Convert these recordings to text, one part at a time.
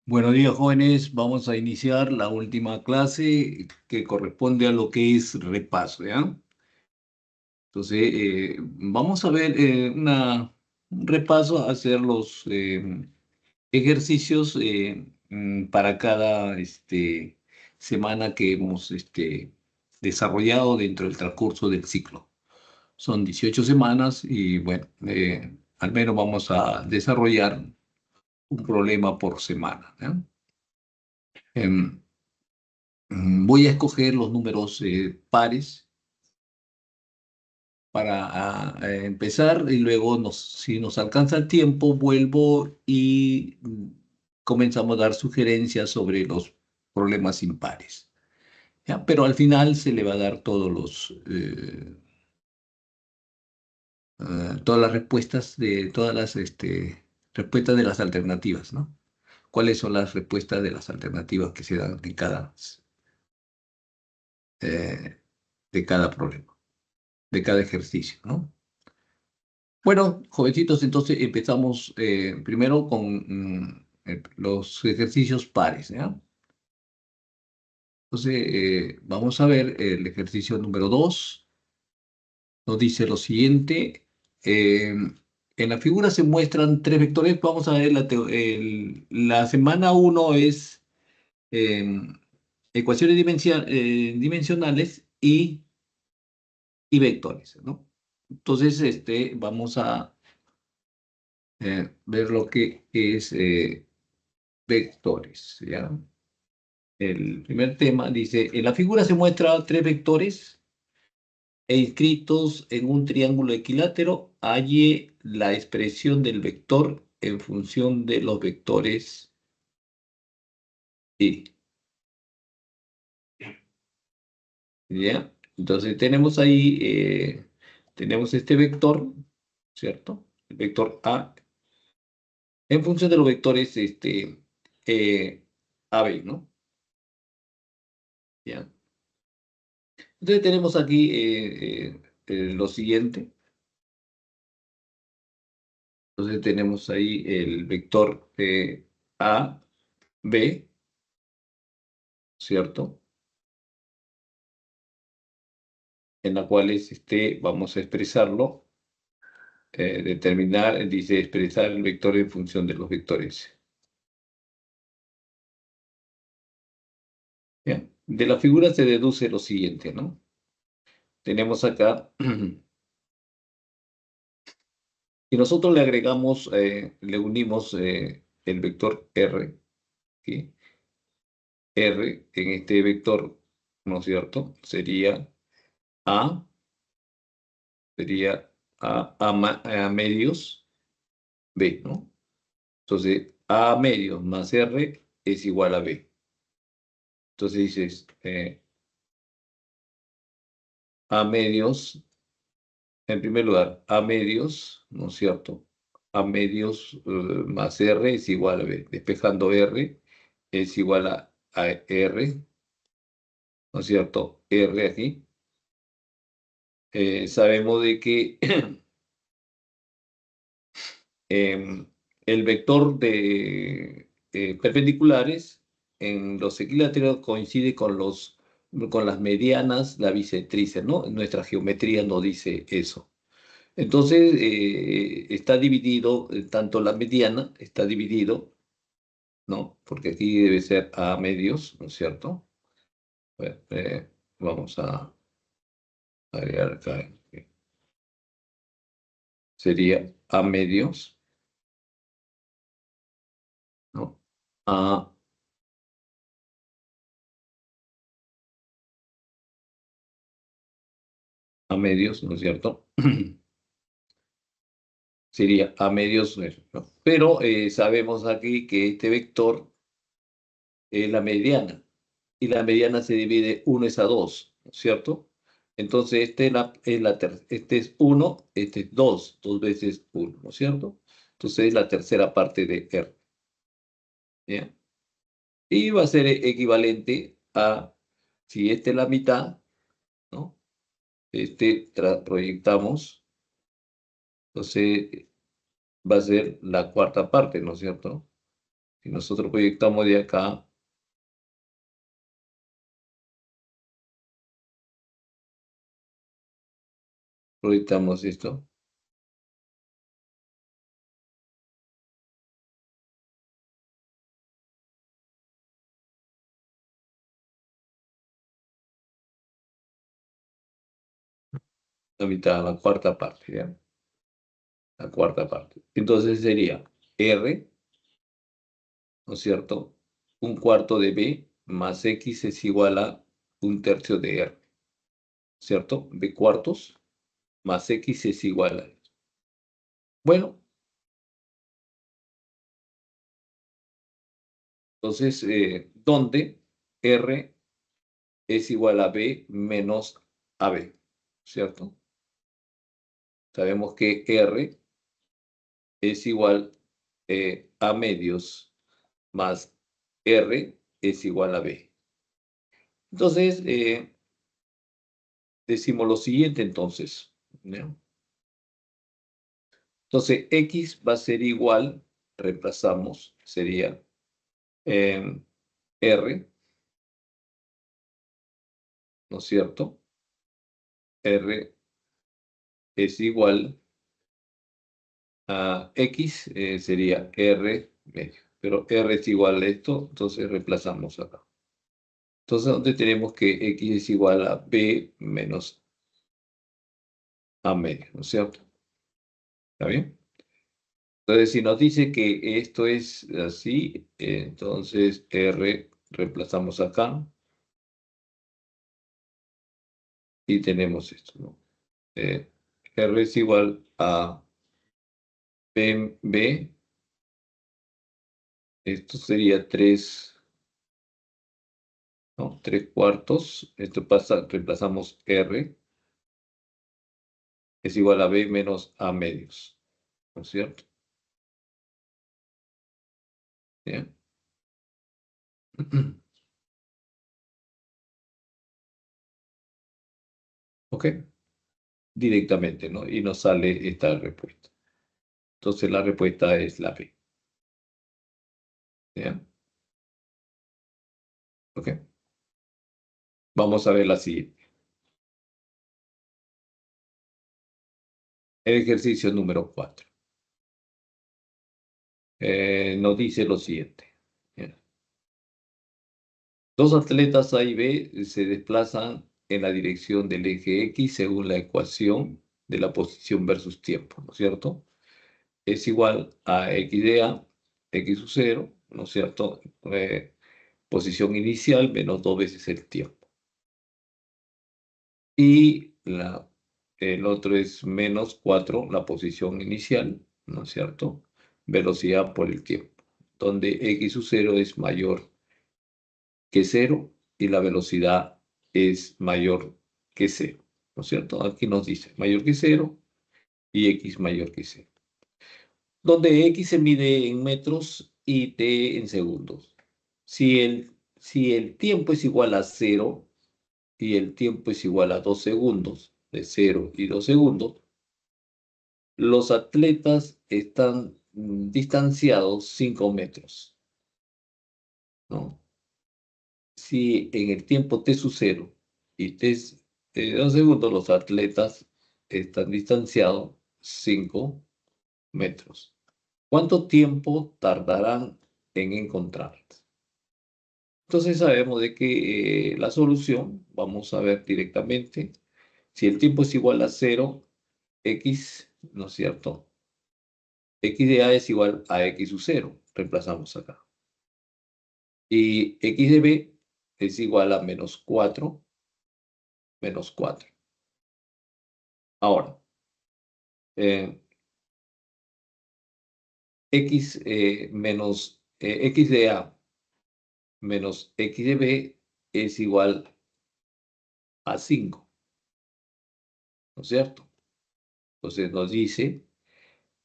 Buenos días, jóvenes. Vamos a iniciar la última clase que corresponde a lo que es repaso, ¿ya? Entonces, vamos a ver un repaso, a hacer los ejercicios para cada semana que hemos desarrollado dentro del transcurso del ciclo. Son 18 semanas y, bueno, al menos vamos a desarrollar un problema por semana, ¿ya? Em, Voy a escoger los números pares para empezar y luego, si nos alcanza el tiempo, vuelvo y comenzamos a dar sugerencias sobre los problemas impares. ¿Ya? Pero al final se le va a dar todas las respuestas de todas las respuestas de las alternativas, ¿no? ¿Cuáles son las respuestas de las alternativas que se dan eh, de cada problema, de cada ejercicio, ¿no? Bueno, jovencitos, entonces empezamos primero con los ejercicios pares, ¿ya? Entonces, vamos a ver el ejercicio número 2. Nos dice lo siguiente. En la figura se muestran tres vectores. Vamos a ver la semana uno es eh, ecuaciones dimensionales y vectores, ¿no? Entonces, vamos a ver lo que es vectores, ¿ya? El primer tema dice, en la figura se muestra tres vectores inscritos en un triángulo equilátero. Halle la expresión del vector en función de los vectores y, ¿ya? Entonces tenemos ahí, tenemos este vector, ¿cierto? El vector A en función de los vectores AB, ¿no? ¿Ya? Entonces tenemos aquí lo siguiente. Entonces tenemos ahí el vector A, B, ¿cierto? En la cual vamos a expresarlo, determinar, dice expresar el vector en función de los vectores. ¿Ya? De la figura se deduce lo siguiente, ¿no? Tenemos acá, y nosotros le agregamos, le unimos el vector R, ¿sí? R en este vector, ¿no es cierto? A, sería a medios B, ¿no? Entonces, A medios más R es igual a B. Entonces dices, A medios, en primer lugar, A medios, ¿no es cierto? A medios más R es igual a B. Despejando R es igual a R, ¿no es cierto? R aquí. Sabemos de que em, el vector de perpendiculares en los equiláteros coincide con las medianas, la bisectrices, ¿no? Nuestra geometría nos dice eso. Entonces, está dividido, tanto la mediana está dividido, ¿no? Porque aquí debe ser a medios, ¿no es cierto? Bueno, vamos a agregar acá. Sería a medios, ¿no? A a medios, ¿no es cierto? Sería a medios, ¿no? Pero sabemos aquí que este vector es la mediana, y la mediana se divide, 1 es a 2, ¿no es cierto? Entonces, este es 1, este es 2, 2 veces 1, ¿no es cierto? Entonces, es la tercera parte de R, ¿ya? Y va a ser equivalente a, si esta es la mitad, ¿no? Proyectamos, entonces va a ser la cuarta parte, ¿no es cierto? Y nosotros proyectamos de acá, proyectamos esto. La mitad, la cuarta parte, ¿ya? La cuarta parte. Entonces sería R, ¿no es cierto? Un cuarto de B más X es igual a un tercio de R, ¿cierto? B cuartos más X es igual a... Bueno, entonces, ¿dónde R es igual a B menos AB, ¿cierto? Sabemos que R es igual a medios más R es igual a B. Entonces, decimos lo siguiente entonces, ¿no? Entonces, X va a ser igual, reemplazamos, sería R, ¿no es cierto? R es igual a X, sería R medio. Pero R es igual a esto, entonces reemplazamos acá. Entonces, ¿dónde tenemos que X es igual a B menos A medio, ¿no es cierto? ¿Está bien? Entonces, si nos dice que esto es así, entonces R reemplazamos acá y tenemos esto, ¿no? R es igual a B, esto sería 3, ¿no? 3 cuartos, esto pasa, reemplazamos R, es igual a B menos A medios, ¿no es cierto? ¿Bien? ¿Ok? Directamente, ¿no? Y nos sale esta respuesta. Entonces la respuesta es la B. ¿Bien? ¿Ok? Vamos a ver la siguiente. El ejercicio número 4. Nos dice lo siguiente. Bien. Dos atletas A y B se desplazan en la dirección del eje X según la ecuación de la posición versus tiempo, ¿no es cierto? Es igual a X de A, X sub 0, ¿no es cierto? Posición inicial menos 2 veces el tiempo. Y el otro es menos 4, la posición inicial, ¿no es cierto? Velocidad por el tiempo, donde X sub 0 es mayor que 0 y la velocidad es mayor que 0, ¿no es cierto? Aquí nos dice mayor que 0 y X mayor que 0, donde X se mide en metros y T en segundos. Si el tiempo es igual a 0 y el tiempo es igual a 2 segundos, de 0 y 2 segundos, los atletas están distanciados 5 metros, ¿no? Si en el tiempo t sub 0 y t de 2 segundos, los atletas están distanciados 5 metros. ¿Cuánto tiempo tardarán en encontrarse? Entonces sabemos de que la solución, vamos a ver directamente, si el tiempo es igual a 0, x, ¿no es cierto? X de A es igual a X sub 0, reemplazamos acá. Y X de B es igual a menos 4, menos 4. Ahora, eh, X menos X de A menos X de B es igual a 5, ¿no es cierto? Entonces nos dice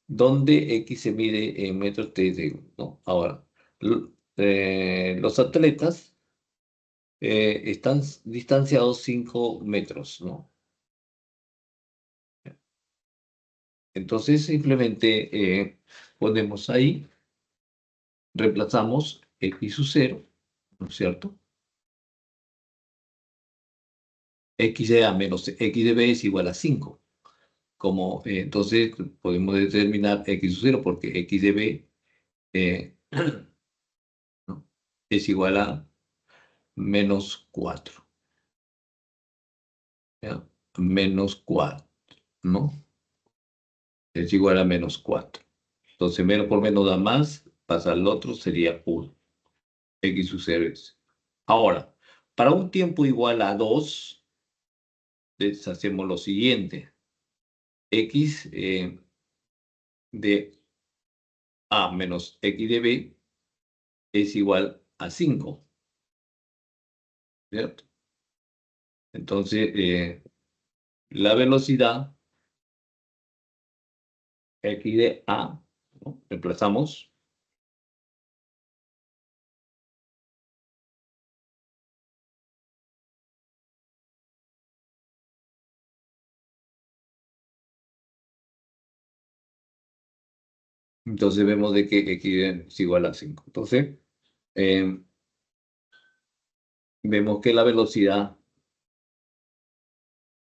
dónde X se mide en metros de segundo, ¿no? Ahora, los atletas están distanciados 5 metros, ¿no? Entonces simplemente ponemos ahí reemplazamos x sub 0, ¿no es cierto? X de A menos X de B es igual a 5. Entonces podemos determinar X sub 0 porque X de B ¿no? es igual a menos 4. ¿Ya? Menos 4, ¿no? Es igual a menos 4. Entonces menos por menos da más, pasa al otro, sería 1. X sub 0 es. Ahora, para un tiempo igual a 2, hacemos lo siguiente. X de A menos X de B es igual a 5, ¿cierto? Entonces, la velocidad X de A, ¿no? Reemplazamos. Entonces vemos de que X es igual a 5. Entonces, eh, vemos que la velocidad.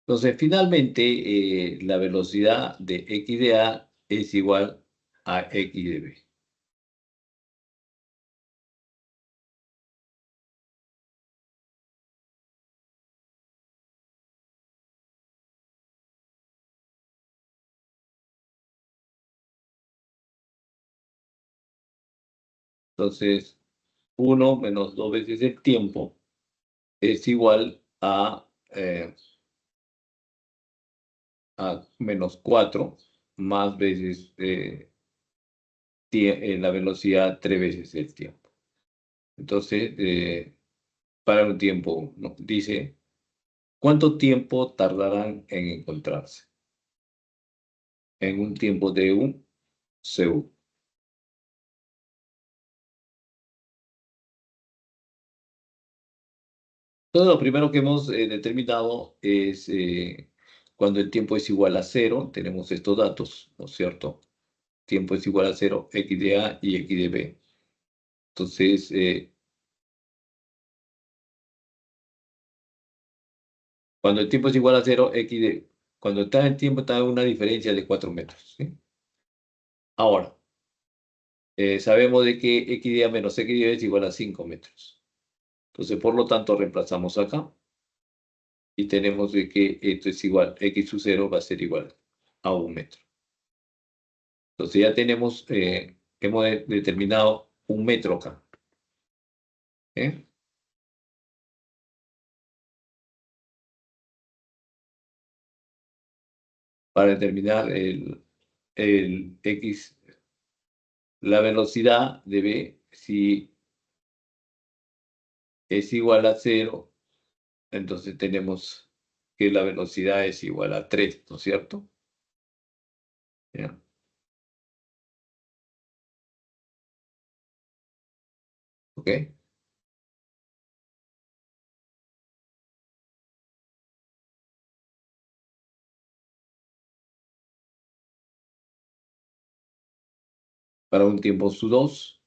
Entonces, finalmente, la velocidad de X de A es igual a X de B. Entonces, 1 menos 2 veces el tiempo es igual a menos 4 más veces la velocidad 3 veces el tiempo. Entonces, para un tiempo, ¿no? Dice, ¿cuánto tiempo tardarán en encontrarse? En un tiempo de un segundo. Entonces, lo primero que hemos determinado es cuando el tiempo es igual a 0, tenemos estos datos, ¿no es cierto? Tiempo es igual a 0, X de A y X de B. Entonces, cuando el tiempo es igual a 0, cuando está en tiempo está en una diferencia de 4 metros, ¿sí? Ahora, sabemos de que X de A menos X de B es igual a 5 metros. Entonces, por lo tanto, reemplazamos acá y tenemos de que esto es igual, X sub 0 va a ser igual a 1 metro. Entonces ya hemos determinado 1 metro acá. ¿Eh? Para determinar el X, la velocidad de B, si es igual a 0, entonces tenemos que la velocidad es igual a 3, ¿no es cierto? ¿Ya? ¿Ok? Para un tiempo sub 2,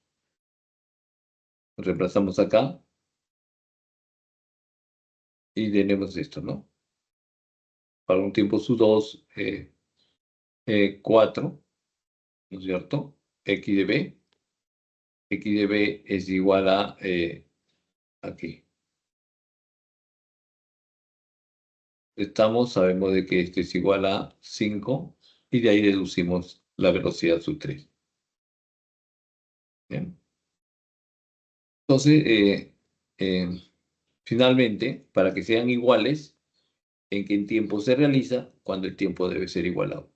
reemplazamos acá y tenemos esto, ¿no? Para un tiempo sub 2, 4, ¿no es cierto? X de B. X de B es igual a aquí. Sabemos de que esto es igual a 5 y de ahí deducimos la velocidad sub 3. ¿Bien? Entonces, finalmente, para que sean iguales, ¿en qué tiempo se realiza? Cuando el tiempo debe ser igualado.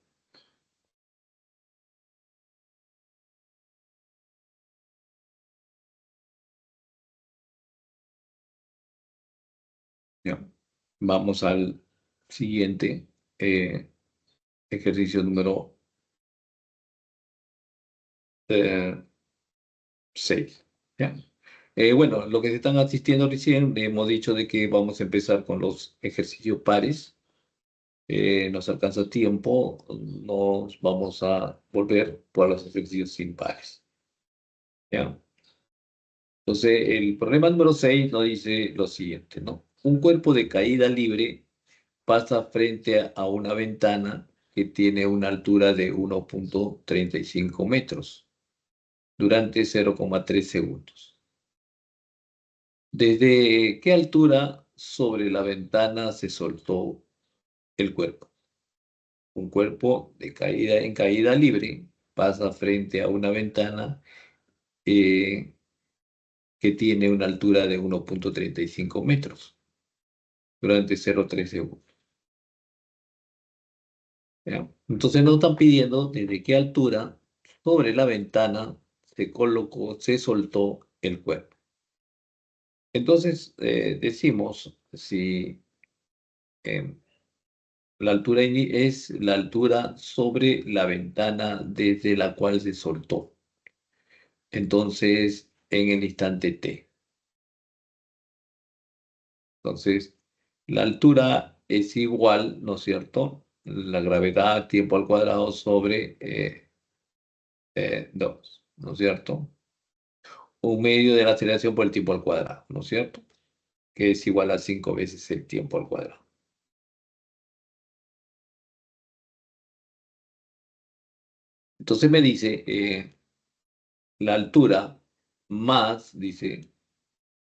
¿Ya? Vamos al siguiente ejercicio número 6. ¿Ya? Bueno, lo que se están asistiendo recién, hemos dicho de que vamos a empezar con los ejercicios pares. Nos alcanza tiempo, nos vamos a volver por los ejercicios impares. ¿Ya? Entonces, el problema número 6 nos dice lo siguiente, ¿no? Un cuerpo de caída libre pasa frente a una ventana que tiene una altura de 1,35 metros durante 0,3 segundos. ¿Desde qué altura sobre la ventana se soltó el cuerpo? Un cuerpo de caída en caída libre pasa frente a una ventana eh, que tiene una altura de 1,35 metros durante 0,3 segundos. ¿Ya? Entonces nos están pidiendo desde qué altura sobre la ventana se colocó, se soltó el cuerpo. Entonces decimos si em, la altura es la altura sobre la ventana desde la cual se soltó. Entonces, en el instante t. Entonces, la altura es igual, ¿no es cierto? La gravedad, tiempo al cuadrado sobre 2, ¿no es cierto? Un medio de la aceleración por el tiempo al cuadrado, ¿no es cierto? Que es igual a 5 veces el tiempo al cuadrado. Entonces me dice la altura más, dice,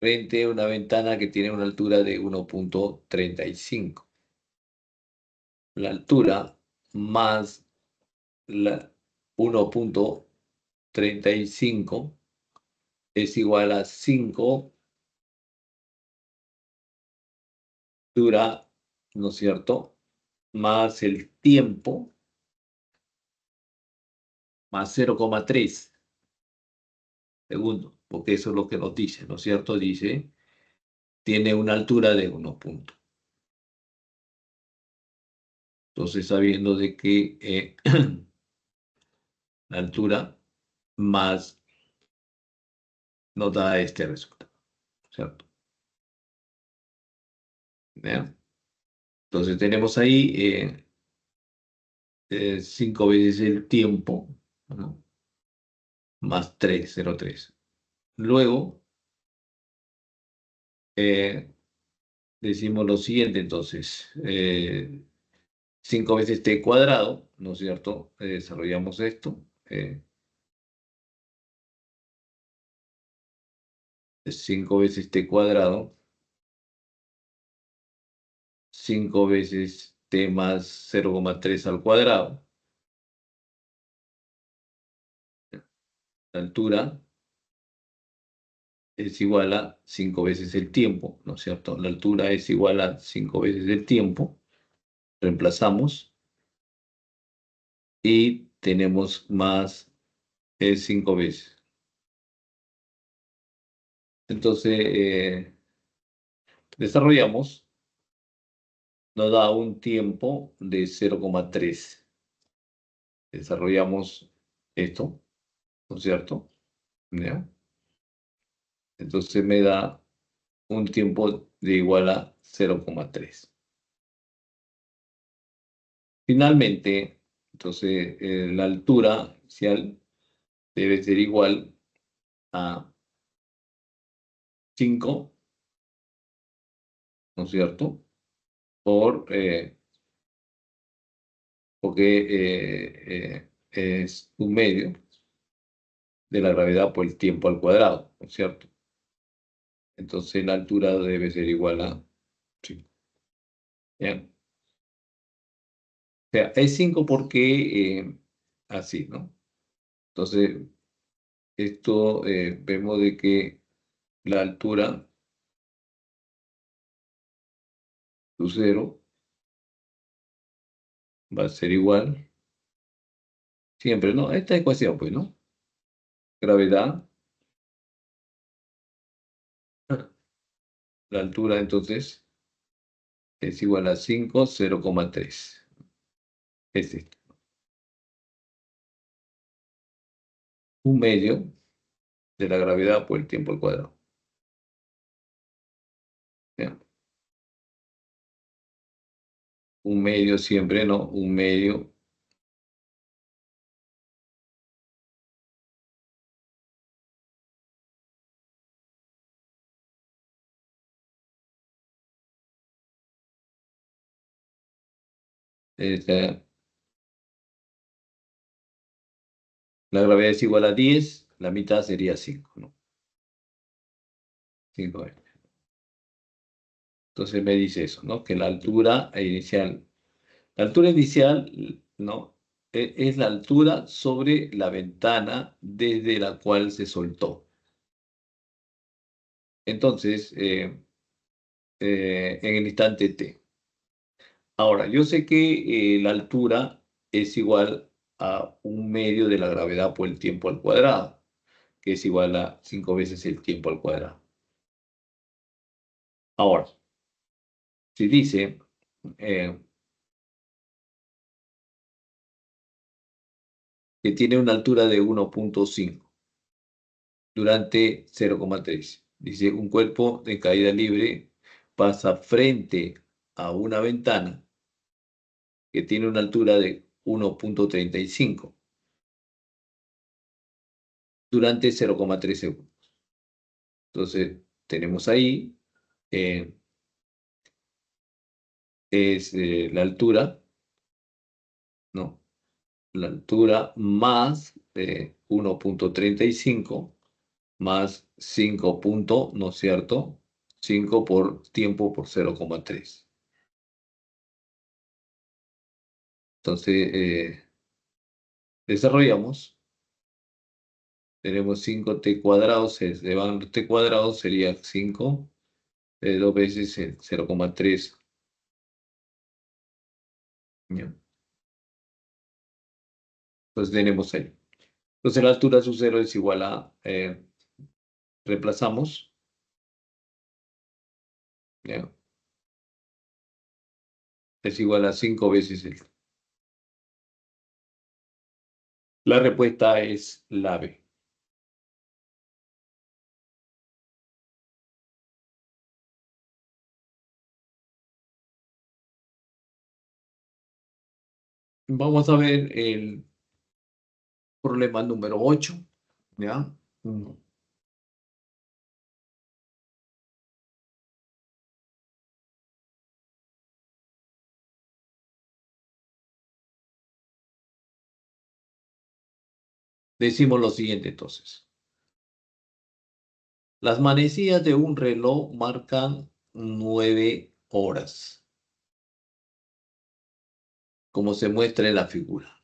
frente a una ventana que tiene una altura de 1,35. La altura más la 1,35 es igual a 5 altura, ¿no es cierto? Más el tiempo, más 0,3 segundos, porque eso es lo que nos dice, ¿no es cierto? Dice, tiene una altura de 1 punto. Entonces, sabiendo de que la altura más nos da este resultado, ¿cierto? ¿Ya? Entonces tenemos ahí 5 veces el tiempo, ¿no? Más 3,03. Luego decimos lo siguiente, entonces, 5 veces t cuadrado, ¿no es cierto? Desarrollamos esto. 5 veces t cuadrado, 5 veces t más 0,3 al cuadrado. La altura es igual a 5 veces el tiempo, ¿no es cierto? La altura es igual a 5 veces el tiempo. Reemplazamos y tenemos más 5 veces. Entonces, desarrollamos, nos da un tiempo de 0,3. Desarrollamos esto, ¿no es cierto? ¿Ya? Entonces me da un tiempo de igual a 0,3. Finalmente, entonces la altura inicial debe ser igual a 5, ¿no es cierto? Porque es un medio de la gravedad por el tiempo al cuadrado, ¿no es cierto? Entonces la altura debe ser igual a 5. ¿Ya? O sea, es 5 porque así, ¿no? Entonces, esto vemos de que la altura de 0 va a ser igual siempre, ¿no? Esta ecuación, pues, ¿no? Gravedad, la altura entonces es igual a 5, 0,3. Es esto. Un medio de la gravedad por el tiempo al cuadrado. ¿Ya? Un medio siempre, ¿no? Un medio La gravedad es igual a 10, la mitad sería 5, ¿no? 5. Entonces me dice eso, ¿no? Que la altura inicial, ¿no? Es la altura sobre la ventana desde la cual se soltó. Entonces, en el instante t. Ahora, yo sé que la altura es igual a un medio de la gravedad por el tiempo al cuadrado, que es igual a 5 veces el tiempo al cuadrado. Ahora, si dice que tiene una altura de 1.5 durante 0,3. Dice, un cuerpo de caída libre pasa frente a una ventana que tiene una altura de 1.35 durante 0,3 segundos. Entonces, tenemos ahí, eh, es la altura, ¿no? La altura más 1.35 más 5 puntos, ¿no es cierto? 5 por tiempo por 0,3. Entonces, desarrollamos, tenemos 5t cuadrados, se van los t cuadrados, sería 5, 2 veces el 0,3. ¿Ya? Entonces tenemos ahí. Entonces la altura de su cero es igual a, reemplazamos, ¿ya? Es igual a 5 veces el. La respuesta es la B. Vamos a ver el problema número 8, ¿ya? Decimos lo siguiente entonces. Las manecillas de un reloj marcan 9 horas, como se muestra en la figura.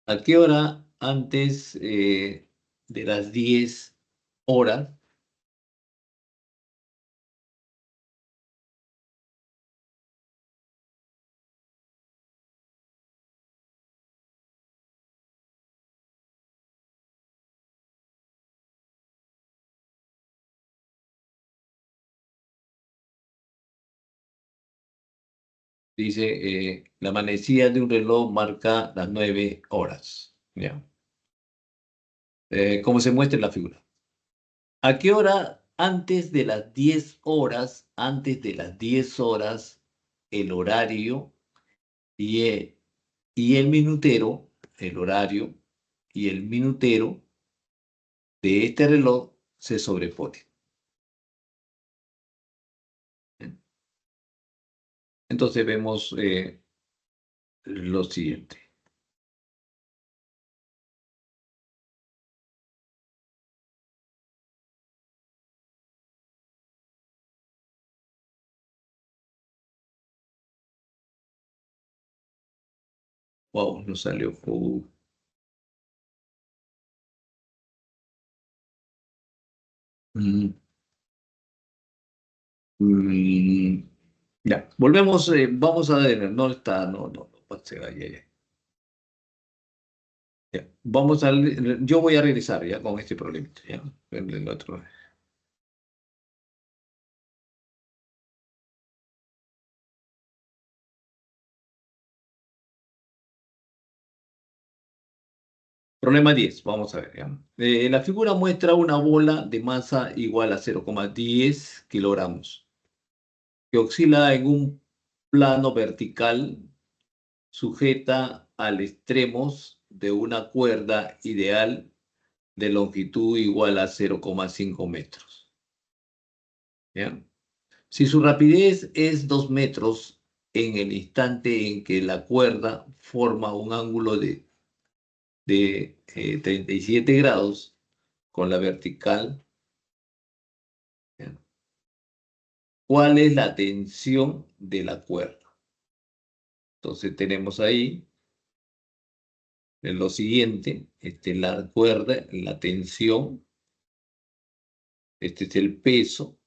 ¿A qué hora antes de las 10 horas? Dice, la manecilla de un reloj marca las 9 horas. ¿Ya? Como se muestra en la figura. ¿A qué hora antes de las 10 horas, antes de las 10 horas, el horario y el minutero, el horario y el minutero de este reloj se sobreponen? Entonces vemos lo siguiente. Wow, no salió. Mm, mm, ya, volvemos, vamos a ver, no está, no, pase, ya. Ya, yo voy a regresar ya con este problema, ya, el otro. Problema 10, vamos a ver, ya. La figura muestra una bola de masa igual a 0,10 kilogramos, que oscila en un plano vertical sujeta al extremos de una cuerda ideal de longitud igual a 0,5 metros. ¿Ya? Si su rapidez es 2 metros en el instante en que la cuerda forma un ángulo de 37 grados con la vertical, ¿ya? ¿Cuál es la tensión de la cuerda? Entonces tenemos ahí lo siguiente, la cuerda, la tensión, este es el peso,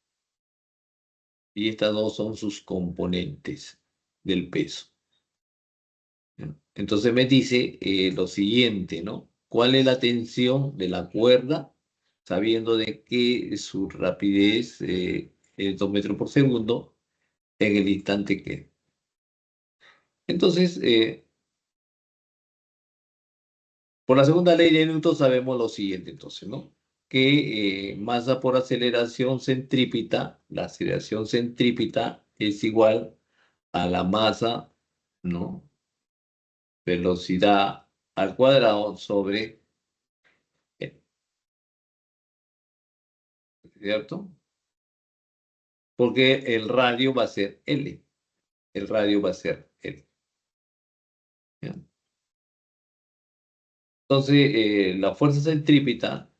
y estas dos son sus componentes del peso, ¿ya? Entonces me dice lo siguiente, ¿no? ¿Cuál es la tensión de la cuerda? Sabiendo de que su rapidez es 2 metros por segundo en el instante que. Entonces, por la segunda ley de Newton sabemos lo siguiente, entonces, ¿no? Que masa por aceleración centrípeta, la aceleración centrípeta es igual a la masa, ¿no? Velocidad al cuadrado sobre, ¿cierto? Porque el radio va a ser L. El radio va a ser L. ¿Ya? Entonces, la fuerza centrípeta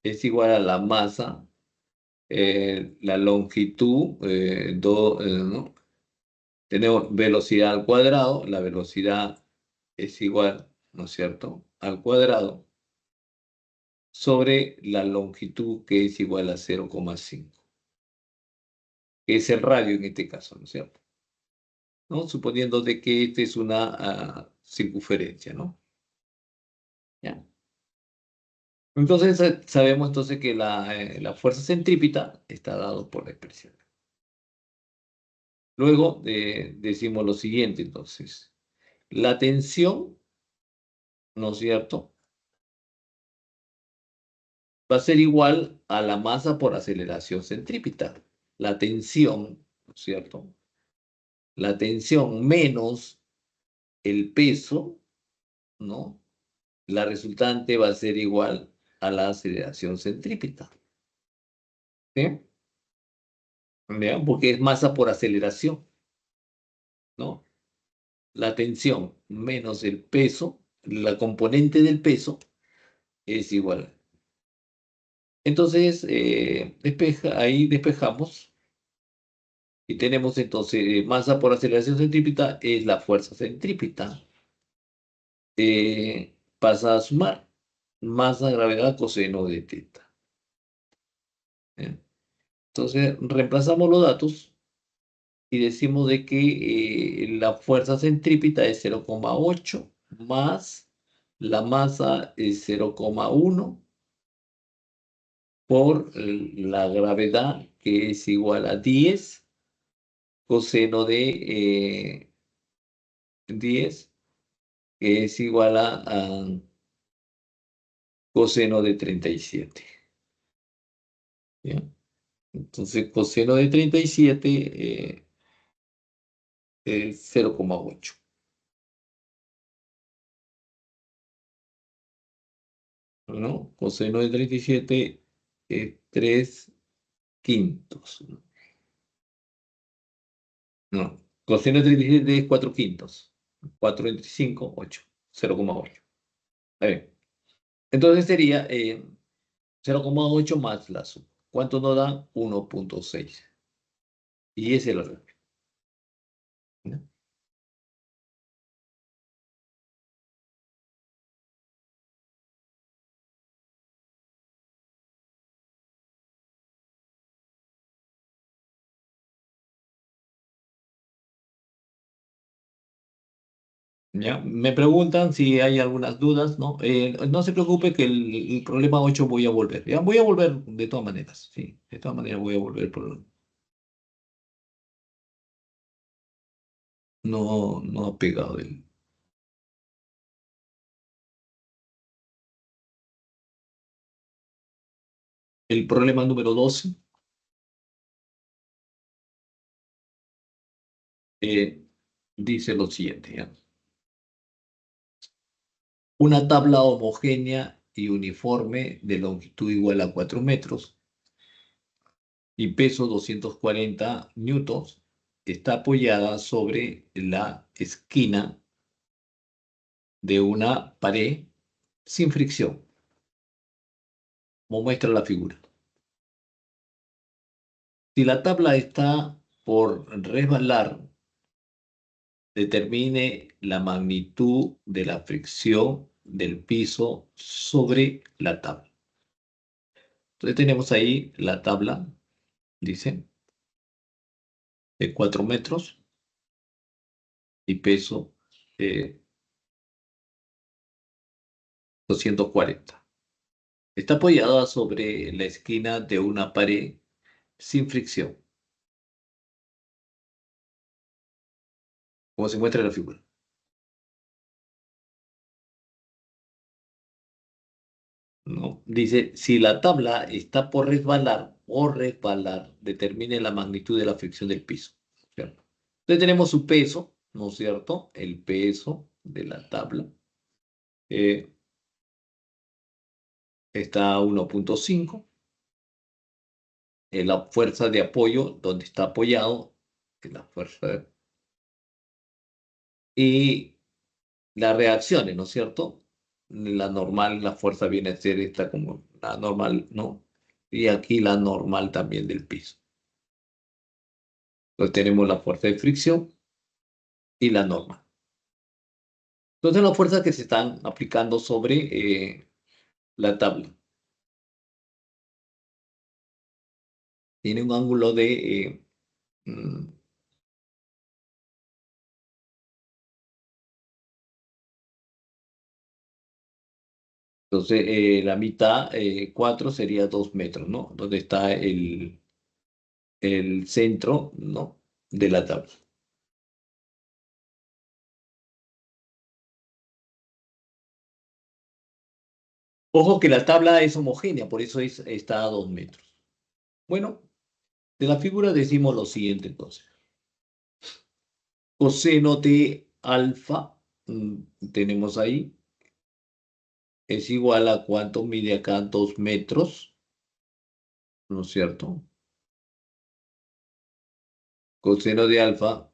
es igual a la masa, la longitud, ¿no? Tenemos velocidad al cuadrado, la velocidad es igual, ¿no es cierto?, al cuadrado sobre la longitud que es igual a 0,5, que es el radio en este caso, ¿no es cierto? ¿No? Suponiendo de que esta es una circunferencia, ¿no? ¿Ya? Entonces sabemos entonces que la fuerza centrípeta está dado por la expresión. Luego decimos lo siguiente, entonces. La tensión, ¿no es cierto?, va a ser igual a la masa por aceleración centrípeta. La tensión, ¿no es cierto? La tensión menos el peso, ¿no? La resultante va a ser igual a la aceleración centrípeta. ¿Sí? ¿Ya? Porque es masa por aceleración, ¿no? La tensión menos el peso, la componente del peso, es igual. Entonces, ahí despejamos y tenemos entonces masa por aceleración centrípeta es la fuerza centrípeta. Pasa a sumar masa, gravedad, coseno de teta. ¿Eh? Entonces, reemplazamos los datos y decimos de que la fuerza centrípeta es 0,8 más la masa es 0,1 por la gravedad, que es igual a 10 coseno de 10, que es igual a coseno de 37. ¿Ya? Entonces, coseno de 37 es 0,8. ¿No? Coseno de 37 es 3 quintos. No, coseno de 37 es 4 quintos. 4 entre 5, 8. 0,8. Está bien. Entonces sería 0,8 más la suma. ¿Cuánto nos da? 1,6. Y ese es el orden, ¿no? ¿Ya? Me preguntan si hay algunas dudas, ¿no? No se preocupe que el problema 8 voy a volver. ¿Ya? Voy a volver de todas maneras, sí. De todas maneras voy a volver no, no ha pegado el problema número 12. eh, Dice lo siguiente, ¿ya? Una tabla homogénea y uniforme de longitud igual a 4 metros y peso 240 newtons está apoyada sobre la esquina de una pared sin fricción, como muestra la figura. Si la tabla está por resbalar, determine la magnitud de la fricción del piso sobre la tabla. Entonces tenemos ahí la tabla, dice, de 4 metros y peso 240. Está apoyada sobre la esquina de una pared sin fricción, como se muestra en la figura. ¿No? Dice, si la tabla está por resbalar, determine la magnitud de la fricción del piso, ¿cierto? Entonces tenemos su peso, ¿no es cierto? El peso de la tabla eh, está a 1.5. La fuerza de apoyo, donde está apoyado, que la fuerza, y las reacciones, ¿no es cierto? La normal, la fuerza viene a ser esta como la normal, ¿no? Y aquí la normal también del piso. Entonces tenemos la fuerza de fricción y la normal. Entonces las fuerzas que se están aplicando sobre la tabla. Tiene un ángulo de mm, entonces la mitad, 4 sería 2 metros, ¿no? Donde está el centro, ¿no? De la tabla. Ojo que la tabla es homogénea, por eso está a 2 metros. Bueno, de la figura decimos lo siguiente entonces. Coseno de alfa, tenemos ahí, es igual a cuánto mide acá 2 metros, ¿no es cierto? Coseno de alfa,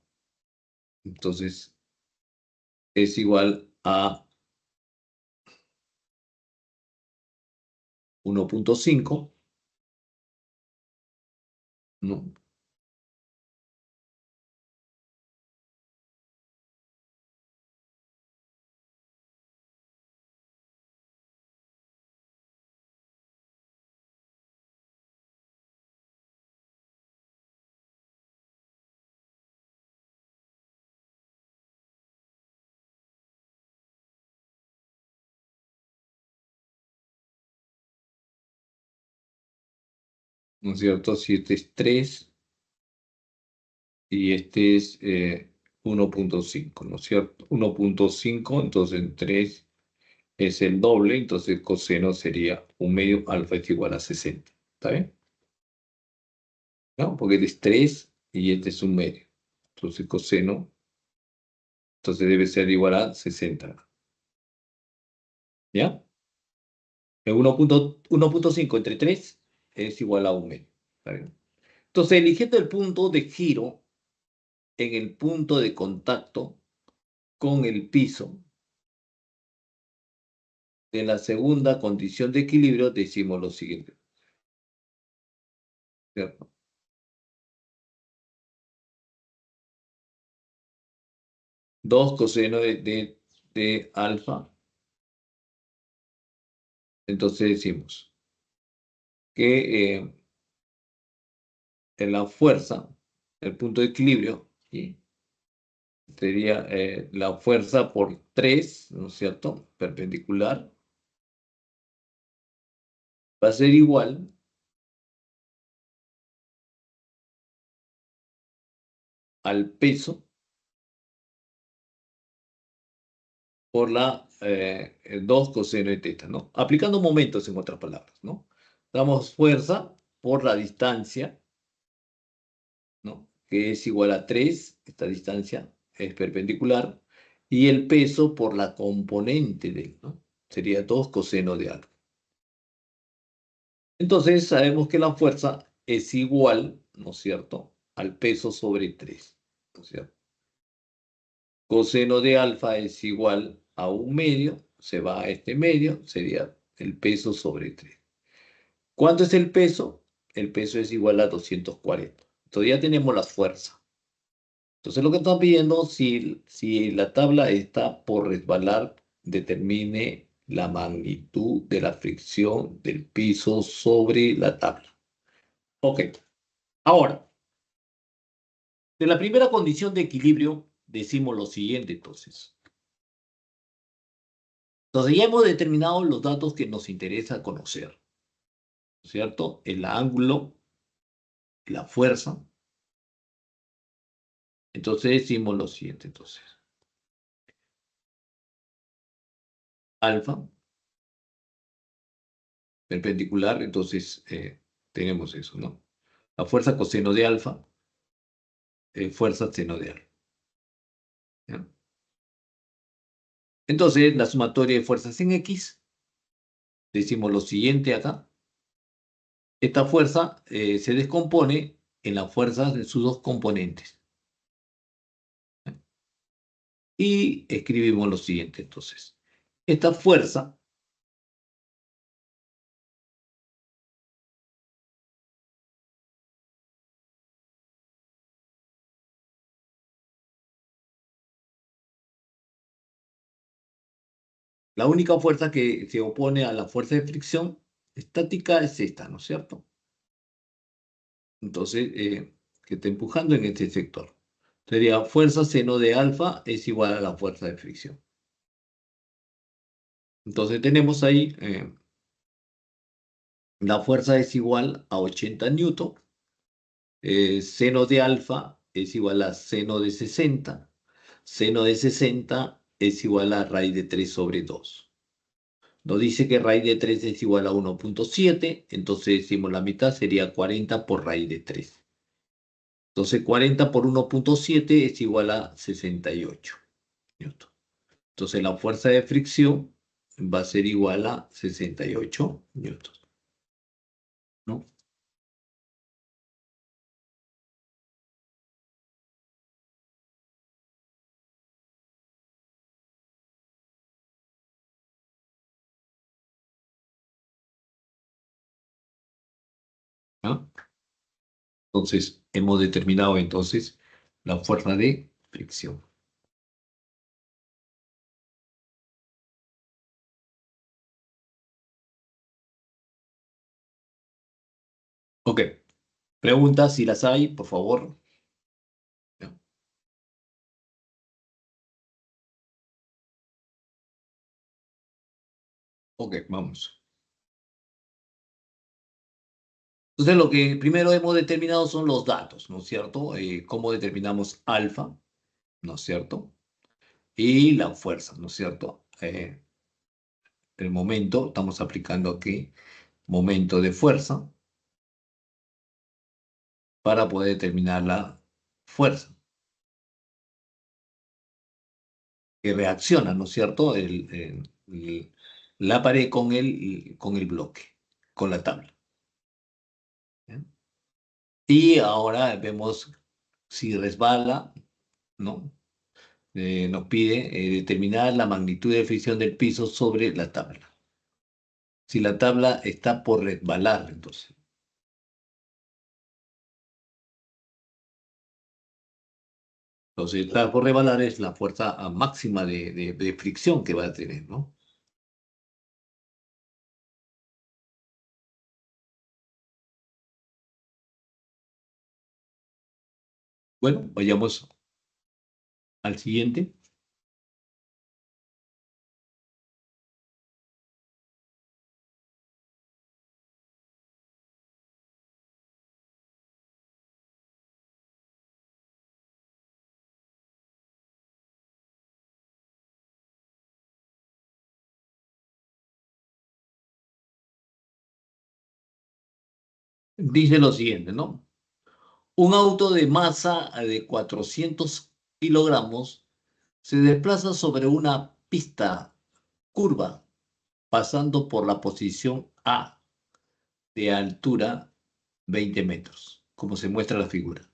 entonces, es igual a 1.5, ¿no? ¿No es cierto? Si este es 3 y este es 1.5, ¿no es cierto? 1.5, entonces 3 es el doble, entonces coseno sería 1/2, alfa es igual a 60. ¿Está bien? ¿No? Porque este es 3 y este es 1/2. Entonces coseno, entonces debe ser igual a 60. ¿Ya? El 1.5 entre 3 es igual a 1/2. ¿Está bien? Entonces, eligiendo el punto de giro en el punto de contacto con el piso de la segunda condición de equilibrio, decimos lo siguiente, ¿cierto? 2 coseno de alfa. Entonces decimos que en la fuerza, el punto de equilibrio, ¿sí? Sería la fuerza por 3, ¿no es cierto? Perpendicular, va a ser igual al peso por la 2 coseno de teta, ¿no? Aplicando momentos, en otras palabras, ¿no? Damos fuerza por la distancia, ¿no? Que es igual a 3, esta distancia es perpendicular, y el peso por la componente de, ¿no? Sería 2 coseno de alfa. Entonces sabemos que la fuerza es igual, ¿no es cierto?, al peso sobre 3. O sea, coseno de alfa es igual a 1/2, se va a este medio, sería el peso sobre 3. ¿Cuánto es el peso? El peso es igual a 240. Entonces ya tenemos la fuerza. Entonces lo que estamos pidiendo, si la tabla está por resbalar, determine la magnitud de la fricción del piso sobre la tabla. Ok, ahora, de la primera condición de equilibrio, decimos lo siguiente entonces. Entonces ya hemos determinado los datos que nos interesa conocer, ¿cierto? El ángulo, la fuerza. Entonces decimos lo siguiente entonces. Alfa, perpendicular, entonces tenemos eso, ¿no? La fuerza coseno de alfa, fuerza seno de alfa. ¿Ya? Entonces, la sumatoria de fuerzas en X, decimos lo siguiente acá. Esta fuerza se descompone en las fuerzas de sus dos componentes. Y escribimos lo siguiente entonces. Esta fuerza la única fuerza que se opone a la fuerza de fricción estática es esta, ¿no es cierto? Entonces, que está empujando en este sector. Sería fuerza seno de alfa es igual a la fuerza de fricción. Entonces tenemos ahí, la fuerza es igual a 80 newton, seno de alfa es igual a seno de 60, seno de 60 es igual a raíz de 3 sobre 2. Nos dice que raíz de 3 es igual a 1,7, entonces decimos la mitad sería 40 por raíz de 3. Entonces 40 por 1,7 es igual a 68 newton. Entonces la fuerza de fricción va a ser igual a 68 newton, ¿no? ¿Ah? Entonces hemos determinado entonces la fuerza de fricción. Ok, preguntas si las hay, por favor. Ya. Ok, vamos. Entonces, lo que primero hemos determinado son los datos, ¿no es cierto? Cómo determinamos alfa, ¿no es cierto? Y la fuerza, ¿no es cierto? El momento, estamos aplicando aquí momento de fuerza para poder determinar la fuerza que reacciona, ¿no es cierto? La pared con el bloque, con la tabla. ¿Ya? Y ahora vemos si resbala, ¿no? Nos pide determinar la magnitud de fricción del piso sobre la tabla. Si la tabla está por resbalar, entonces. Entonces, está por resbalar es la fuerza máxima de fricción que va a tener, ¿no? Bueno, vayamos al siguiente. Dice lo siguiente, ¿no? Un auto de masa de 400 kilogramos se desplaza sobre una pista curva, pasando por la posición A de altura 20 metros, como se muestra en la figura.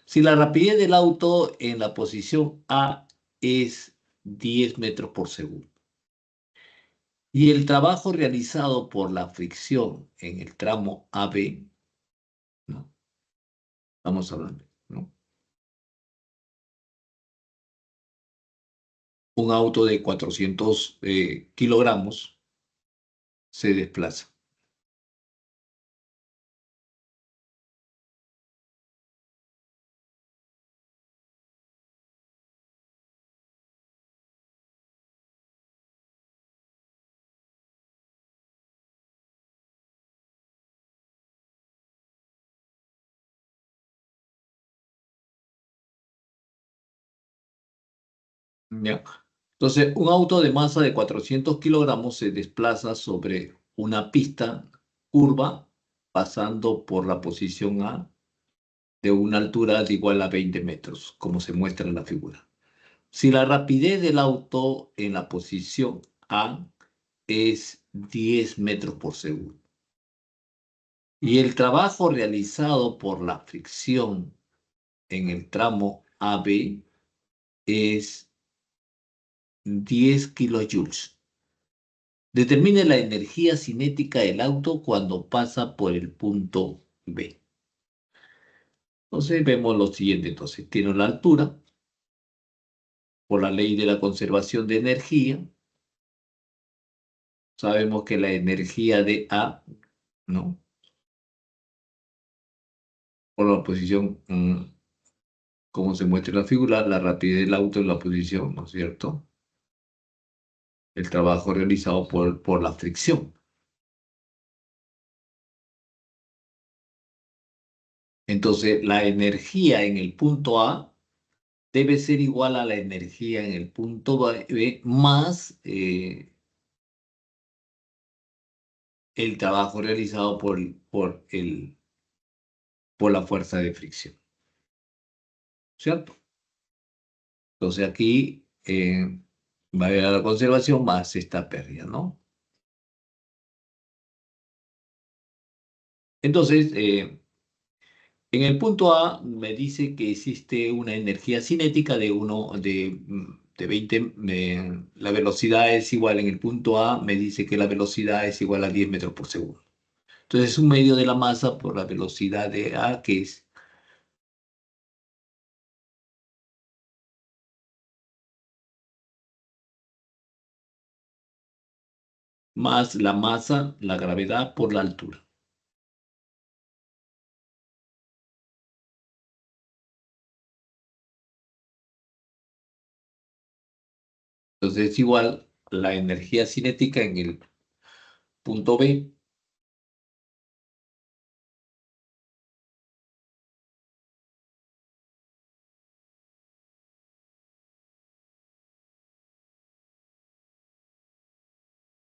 Si la rapidez del auto en la posición A es 10 metros por segundo y el trabajo realizado por la fricción en el tramo AB, ¿no? Vamos hablando, ¿no? Un auto de 400 kilogramos se desplaza. ¿Ya? Entonces, un auto de masa de 400 kilogramos se desplaza sobre una pista curva pasando por la posición A de una altura de igual a 20 metros, como se muestra en la figura. Si la rapidez del auto en la posición A es 10 metros por segundo y el trabajo realizado por la fricción en el tramo AB es 10 kilojoules. Determine la energía cinética del auto cuando pasa por el punto B. Entonces vemos lo siguiente. Entonces tiene la altura por la ley de la conservación de energía. Sabemos que la energía de A, ¿no? Por la posición, como se muestra en la figura, la rapidez del auto en la posición, ¿no es cierto? El trabajo realizado por la fricción. Entonces, la energía en el punto A debe ser igual a la energía en el punto B más el trabajo realizado por la fuerza de fricción, ¿cierto? Entonces aquí va a haber la conservación más esta pérdida, ¿no? Entonces, en el punto A me dice que existe una energía cinética de 20, la velocidad es igual en el punto A, me dice que la velocidad es igual a 10 metros por segundo. Entonces es un medio de la masa por la velocidad de A, que es más la masa, la gravedad por la altura. Entonces es igual la energía cinética en el punto B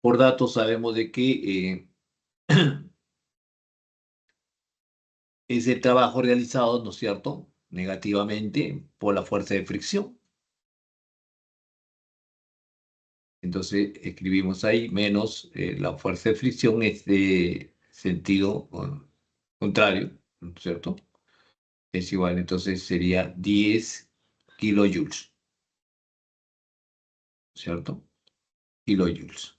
por datos sabemos de que es el trabajo realizado, ¿no es cierto?, negativamente por la fuerza de fricción. Entonces escribimos ahí menos la fuerza de fricción es de sentido contrario, ¿no es cierto? Es igual, entonces sería 10 kilojoules, ¿cierto? Kilojoules.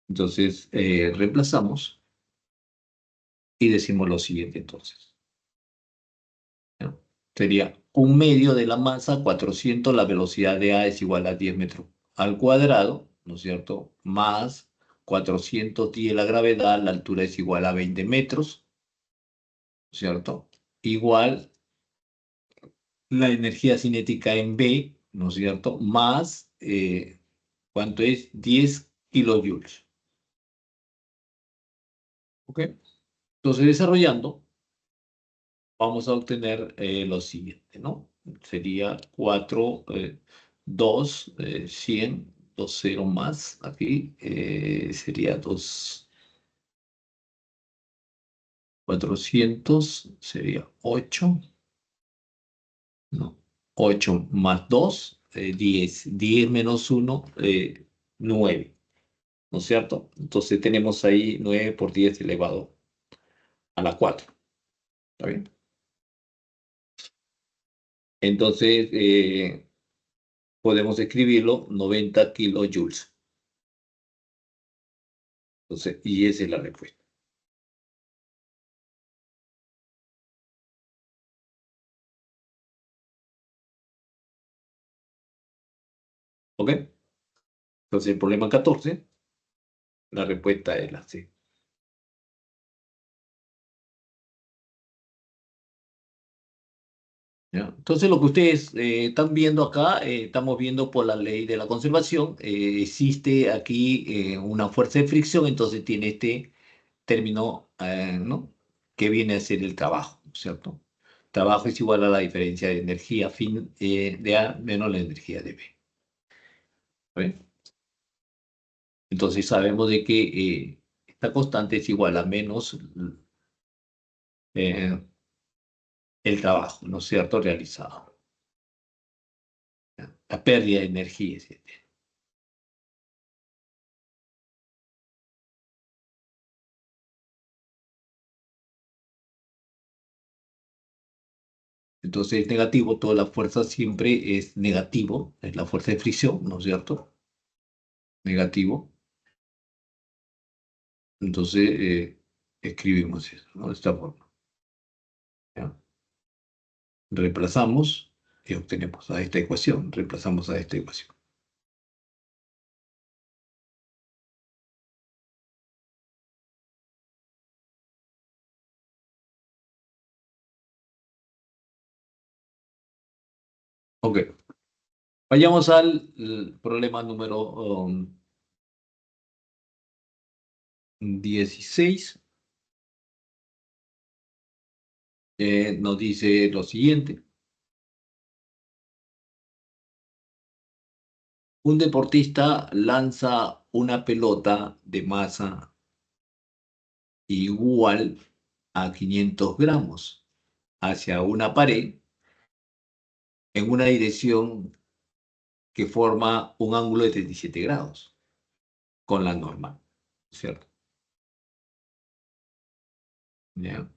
Entonces reemplazamos y decimos lo siguiente entonces, ¿no? Sería un medio de la masa, 400, la velocidad de A es igual a 10 metros al cuadrado, ¿no es cierto? Más 410 la gravedad, la altura es igual a 20 metros, ¿cierto? Igual la energía cinética en B, ¿no es cierto? Más, ¿cuánto es? 10 kilojoules. ¿Ok? Entonces, desarrollando, vamos a obtener lo siguiente, ¿no? Sería 4, 2, 100, 2 0 más aquí, sería 2, 400, sería 8, no, 8 más 2, 10, 10 menos 1, 9, ¿no es cierto? Entonces tenemos ahí 9 por 10 elevado a la 4, ¿está bien? Entonces, podemos escribirlo 90 kilojoules. Entonces, y esa es la respuesta. ¿Ok? Entonces, el problema 14, la respuesta es la C. ¿Ya? Entonces, lo que ustedes están viendo acá, estamos viendo por la ley de la conservación, existe aquí una fuerza de fricción, entonces tiene este término, ¿no? Que viene a ser el trabajo, ¿cierto? Trabajo es igual a la diferencia de energía de A menos la energía de B. ¿Ve? Entonces sabemos de que esta constante es igual a menos eh, el trabajo, ¿no es cierto?, realizado. ¿Ya? La pérdida de energía, etc. Entonces es negativo, toda la fuerza siempre es negativo, es la fuerza de fricción, ¿no es cierto? Negativo. Entonces escribimos eso, ¿no? De esta forma. ¿Ya? Reemplazamos y obtenemos a esta ecuación, reemplazamos a esta ecuación. Ok, vayamos al problema número 16. Nos dice lo siguiente. Un deportista lanza una pelota de masa igual a 500 gramos hacia una pared en una dirección que forma un ángulo de 37 grados con la normal, ¿cierto? ¿Ya?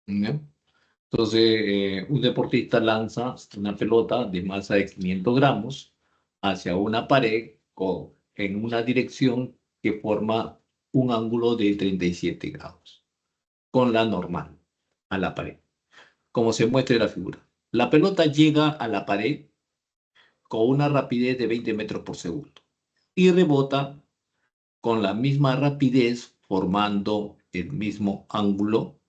¿Ya? Entonces, un deportista lanza una pelota de masa de 500 gramos hacia una pared en una dirección que forma un ángulo de 37 grados con la normal a la pared, como se muestra en la figura. La pelota llega a la pared con una rapidez de 20 metros por segundo y rebota con la misma rapidez formando el mismo ángulo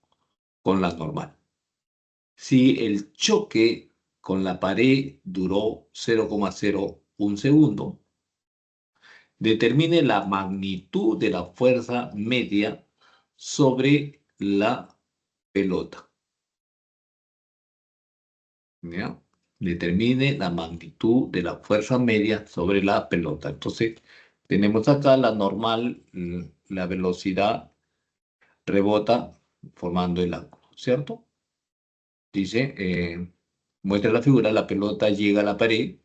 con la normal. Si el choque con la pared duró 0,01 segundo, determine la magnitud de la fuerza media sobre la pelota. ¿Ya? Determine la magnitud de la fuerza media sobre la pelota. Entonces, tenemos acá la normal, la velocidad rebota formando el ángulo, ¿cierto? Dice, muestra la figura, la pelota llega a la pared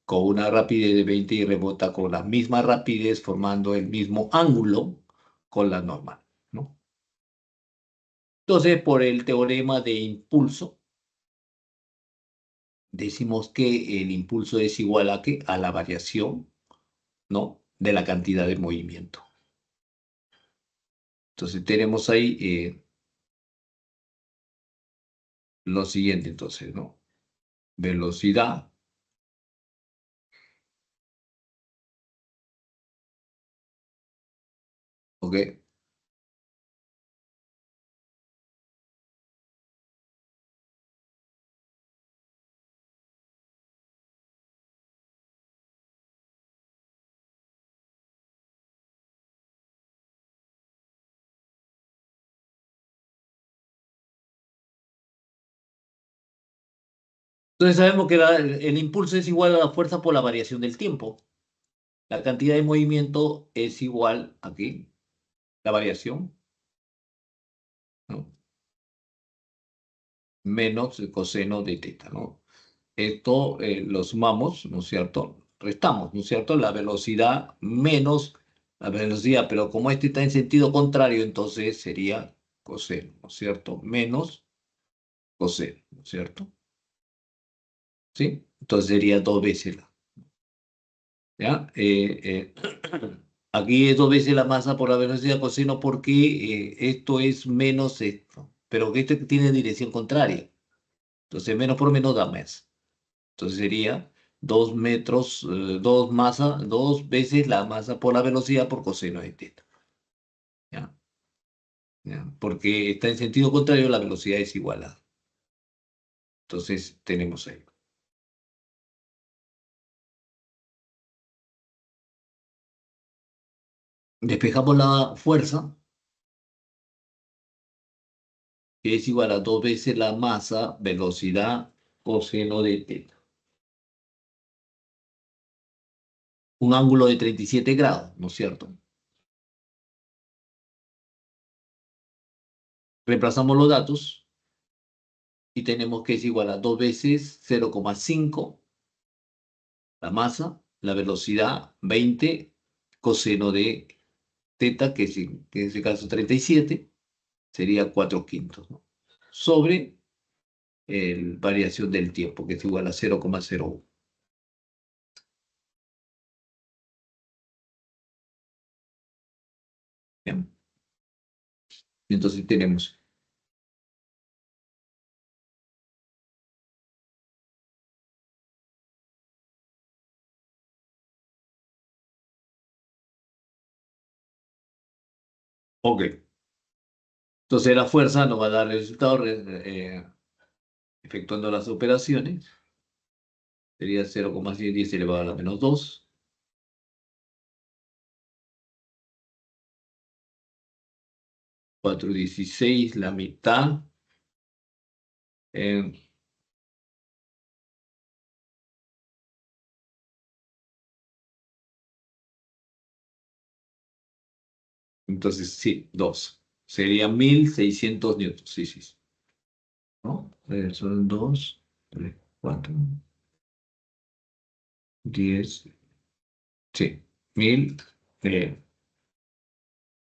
con una rapidez de 20 y rebota con la misma rapidez formando el mismo ángulo con la normal, ¿no? Entonces, por el teorema de impulso, decimos que el impulso es igual a, ¿qué? A la variación, ¿no? De la cantidad de movimiento. Entonces, tenemos ahí lo siguiente, entonces, ¿no? Velocidad, ¿ok? Entonces sabemos que el impulso es igual a la fuerza por la variación del tiempo. La cantidad de movimiento es igual aquí, la variación, ¿no? Menos el coseno de teta, ¿no? Esto lo sumamos, ¿no es cierto? Restamos, ¿no es cierto? La velocidad menos la velocidad, pero como este está en sentido contrario, entonces sería coseno, ¿no es cierto? Menos coseno, ¿no es cierto? ¿Sí? Entonces sería dos veces la, ¿ya? Aquí es dos veces la masa por la velocidad coseno porque esto es menos esto, pero que esto tiene dirección contraria. Entonces menos por menos da más. Entonces sería 2 metros, dos veces la masa por la velocidad por coseno de teta. ¿Ya? ¿Ya? Porque está en sentido contrario, la velocidad es igualada. Entonces tenemos ahí. Despejamos la fuerza, que es igual a dos veces la masa, velocidad, coseno de teta. Un ángulo de 37 grados, ¿no es cierto? Reemplazamos los datos y tenemos que es igual a dos veces 0,5 la masa, la velocidad 20 coseno de teta, que en este caso 37, sería 4 quintos, ¿no? Sobre el variación del tiempo, que es igual a 0,01. Bien, entonces tenemos, ok, entonces la fuerza nos va a dar el resultado efectuando las operaciones, sería 0,10 elevado a la menos 2, 4,16 la mitad, eh, entonces sí, 2, sería 1.600 newtons, sí, sí, sí, ¿no? Son 2, 3, 4, 10, sí, 1.000,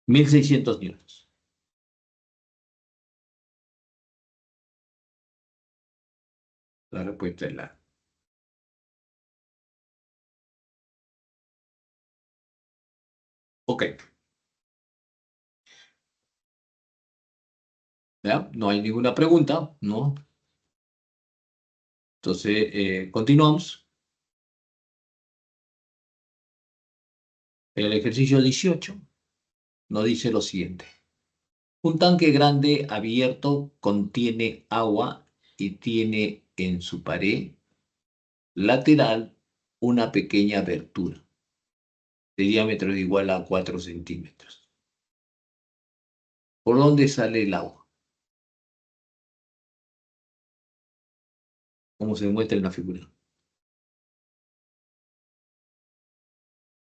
1.600 newtons. La respuesta es la. Ok, ¿ya? No hay ninguna pregunta, ¿no? Entonces, continuamos. El ejercicio 18 nos dice lo siguiente. Un tanque grande abierto contiene agua y tiene en su pared lateral una pequeña abertura de diámetro igual a 4 centímetros. ¿Por dónde sale el agua? Como se muestra en la figura.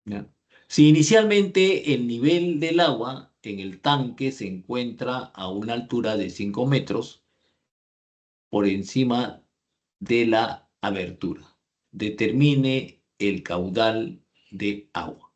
¿Ya? Si inicialmente el nivel del agua en el tanque se encuentra a una altura de 5 metros por encima de la abertura, determine el caudal de agua.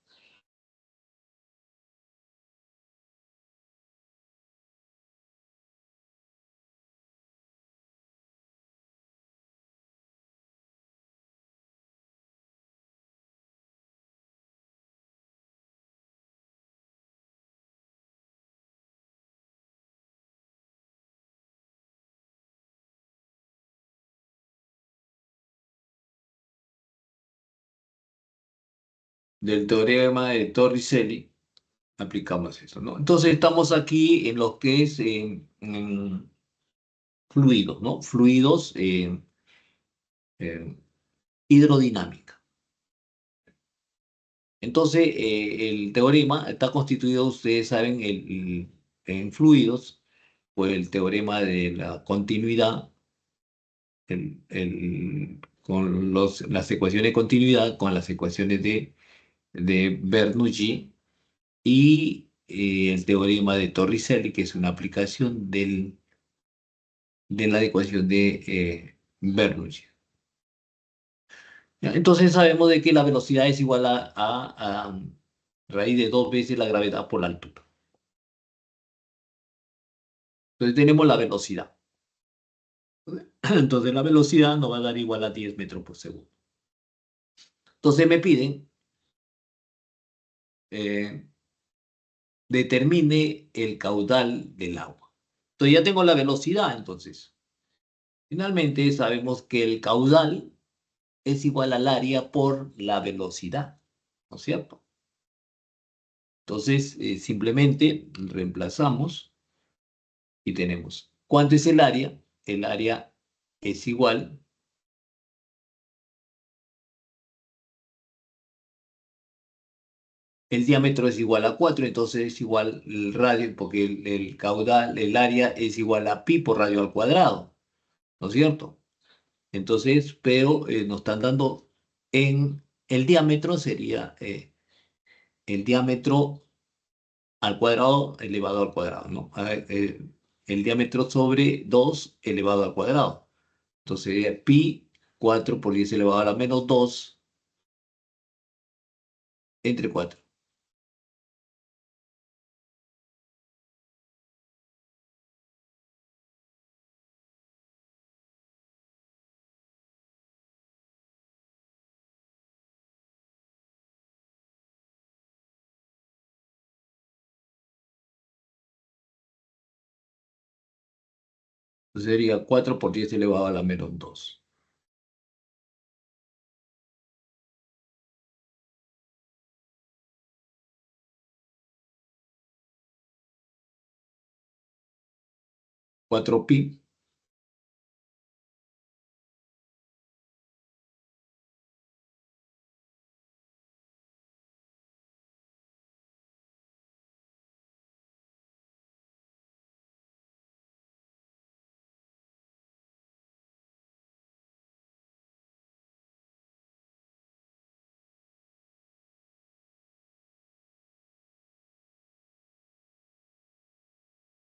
Del teorema de Torricelli aplicamos eso, ¿no? Entonces estamos aquí en lo que es fluidos, ¿no? Fluidos, eh, hidrodinámica. Entonces, el teorema está constituido, ustedes saben, en fluidos, por el teorema de la continuidad con las ecuaciones de continuidad, con las ecuaciones de Bernoulli y el teorema de Torricelli, que es una aplicación de la ecuación de Bernoulli. ¿Ya? Entonces sabemos de que la velocidad es igual a raíz de 2 veces la gravedad por la altura. Entonces tenemos la velocidad. Entonces la velocidad nos va a dar igual a 10 metros por segundo. Entonces me piden eh, determine el caudal del agua. Entonces ya tengo la velocidad, entonces. Finalmente sabemos que el caudal es igual al área por la velocidad, ¿no es cierto? Entonces simplemente reemplazamos y tenemos, ¿cuánto es el área? El área es igual, el diámetro es igual a 4, entonces es igual el radio, porque el caudal, el área es igual a pi por radio al cuadrado, ¿no es cierto? Entonces, pero nos están dando en el diámetro sería el diámetro al cuadrado elevado al cuadrado, ¿no? El diámetro sobre 2 elevado al cuadrado. Entonces sería pi 4 por 10 elevado a la menos 2 entre 4. Entonces sería 4 por 10 elevado a la menos 2. 4 pi.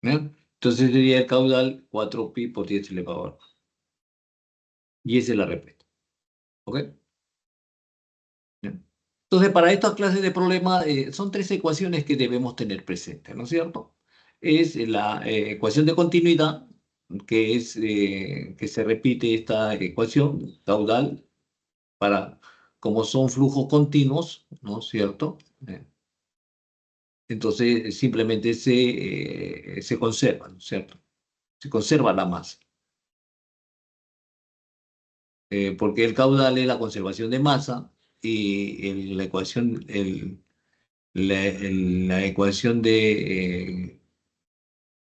¿Ya? Entonces sería el caudal 4 pi por 10 elevado a la. Y esa es la respuesta. ¿Ok? Bien. Entonces, para estas clases de problemas, son tres ecuaciones que debemos tener presentes, ¿no es cierto? Es la ecuación de continuidad, que es que se repite esta ecuación caudal para, como son flujos continuos, ¿no es cierto? Entonces, simplemente se conserva, ¿no es cierto? Se conserva la masa, porque el caudal es la conservación de masa y la ecuación, la ecuación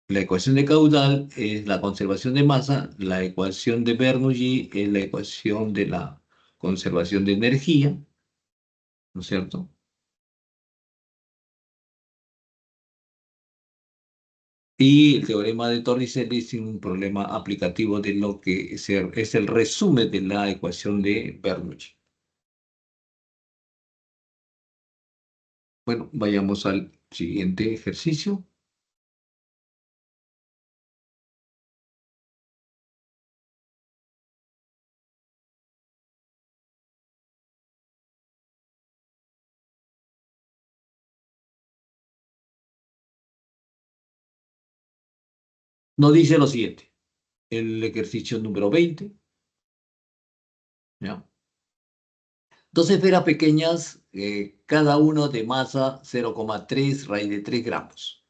la ecuación de caudal es la conservación de masa, la ecuación de Bernoulli es la ecuación de la conservación de energía, ¿no es cierto? Y el teorema de Torricelli es un problema aplicativo de lo que es el resumen de la ecuación de Bernoulli. Bueno, vayamos al siguiente ejercicio. Nos dice lo siguiente, el ejercicio número 20, ¿ya? Dos esferas pequeñas, cada uno de masa 0,3 raíz de 3 gramos.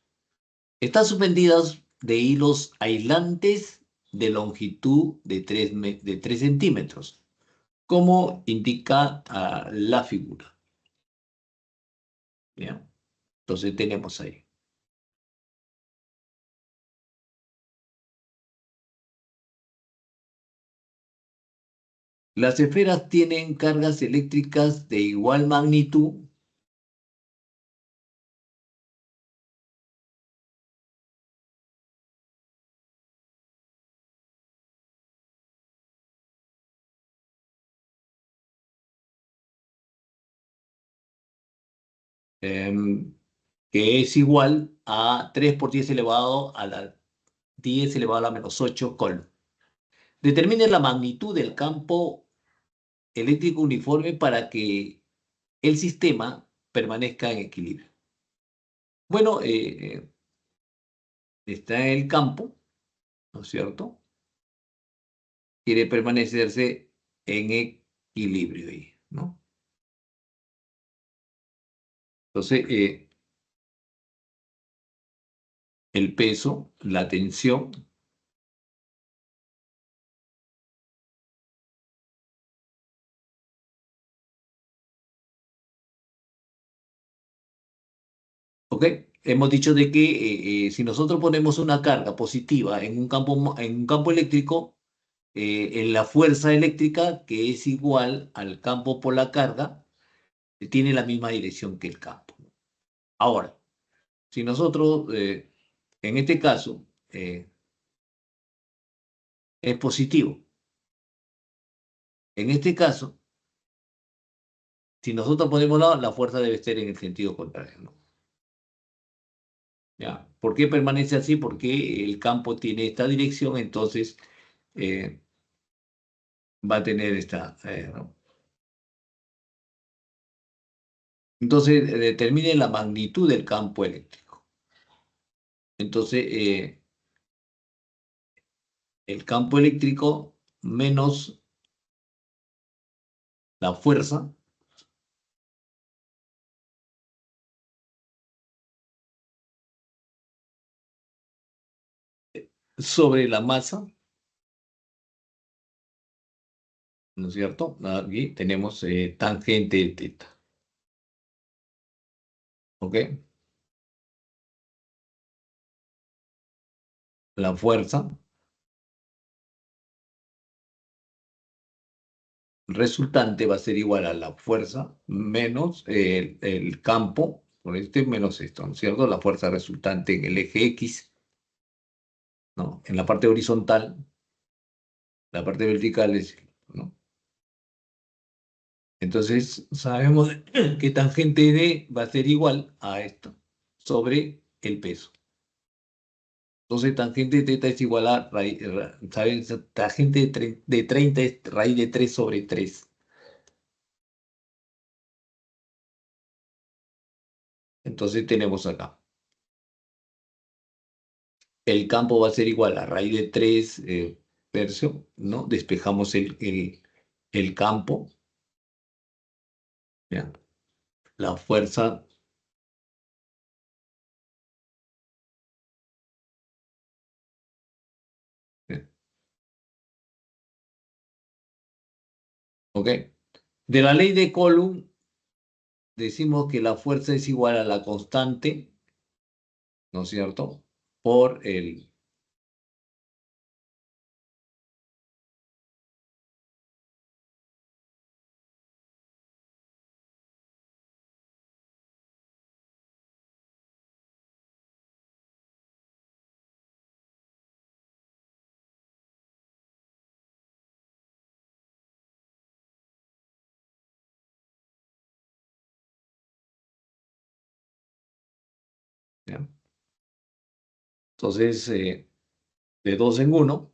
Están suspendidas de hilos aislantes de longitud de 3 centímetros, como indica la figura. ¿Ya? Entonces tenemos ahí. Las esferas tienen cargas eléctricas de igual magnitud. em, que es igual a 3 por 10 elevado a la 10 elevado a la menos 8 Coulomb. Determine la magnitud del campo eléctrico uniforme para que el sistema permanezca en equilibrio. Bueno, está el campo, ¿no es cierto? Quiere permanecerse en equilibrio ahí, ¿no? Entonces, el peso, la tensión, ¿ok? Hemos dicho de que si nosotros ponemos una carga positiva en un campo eléctrico, en la fuerza eléctrica, que es igual al campo por la carga, tiene la misma dirección que el campo. Ahora, si nosotros, en este caso, es positivo. En este caso, si nosotros ponemos la fuerza debe ser en el sentido contrario, ¿no? ¿Ya? ¿Por qué permanece así? Porque el campo tiene esta dirección, entonces eh, va a tener esta, ¿no? Entonces, determine la magnitud del campo eléctrico. Entonces, el campo eléctrico menos la fuerza sobre la masa, ¿no es cierto? Aquí tenemos tangente de teta, ¿ok? La fuerza resultante va a ser igual a la fuerza menos el campo, por este menos esto, ¿no es cierto? La fuerza resultante en el eje X, ¿no? En la parte horizontal, la parte vertical es, ¿no? Entonces, sabemos que tangente de va a ser igual a esto sobre el peso. Entonces, tangente de teta es igual a raíz, ¿saben? Tangente de 30 es raíz de 3 sobre 3. Entonces, tenemos acá. El campo va a ser igual a raíz de 3 tercio, ¿no? Despejamos el campo, ¿ya? La fuerza, ¿ya? ¿Ok? De la ley de Coulomb decimos que la fuerza es igual a la constante, ¿no es cierto? Por ¿ya? Entonces, de 2 en uno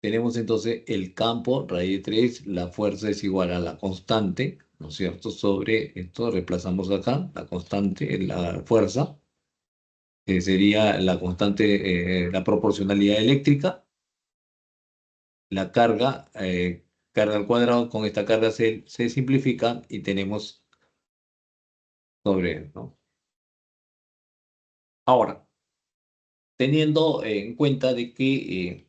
tenemos entonces el campo, raíz de 3 la fuerza es igual a la constante, ¿no es cierto? Sobre esto reemplazamos acá, la constante, la fuerza, sería la constante, la proporcionalidad eléctrica, la carga, carga al cuadrado, con esta carga se simplifica y tenemos sobre, ¿no? Ahora, teniendo en cuenta de que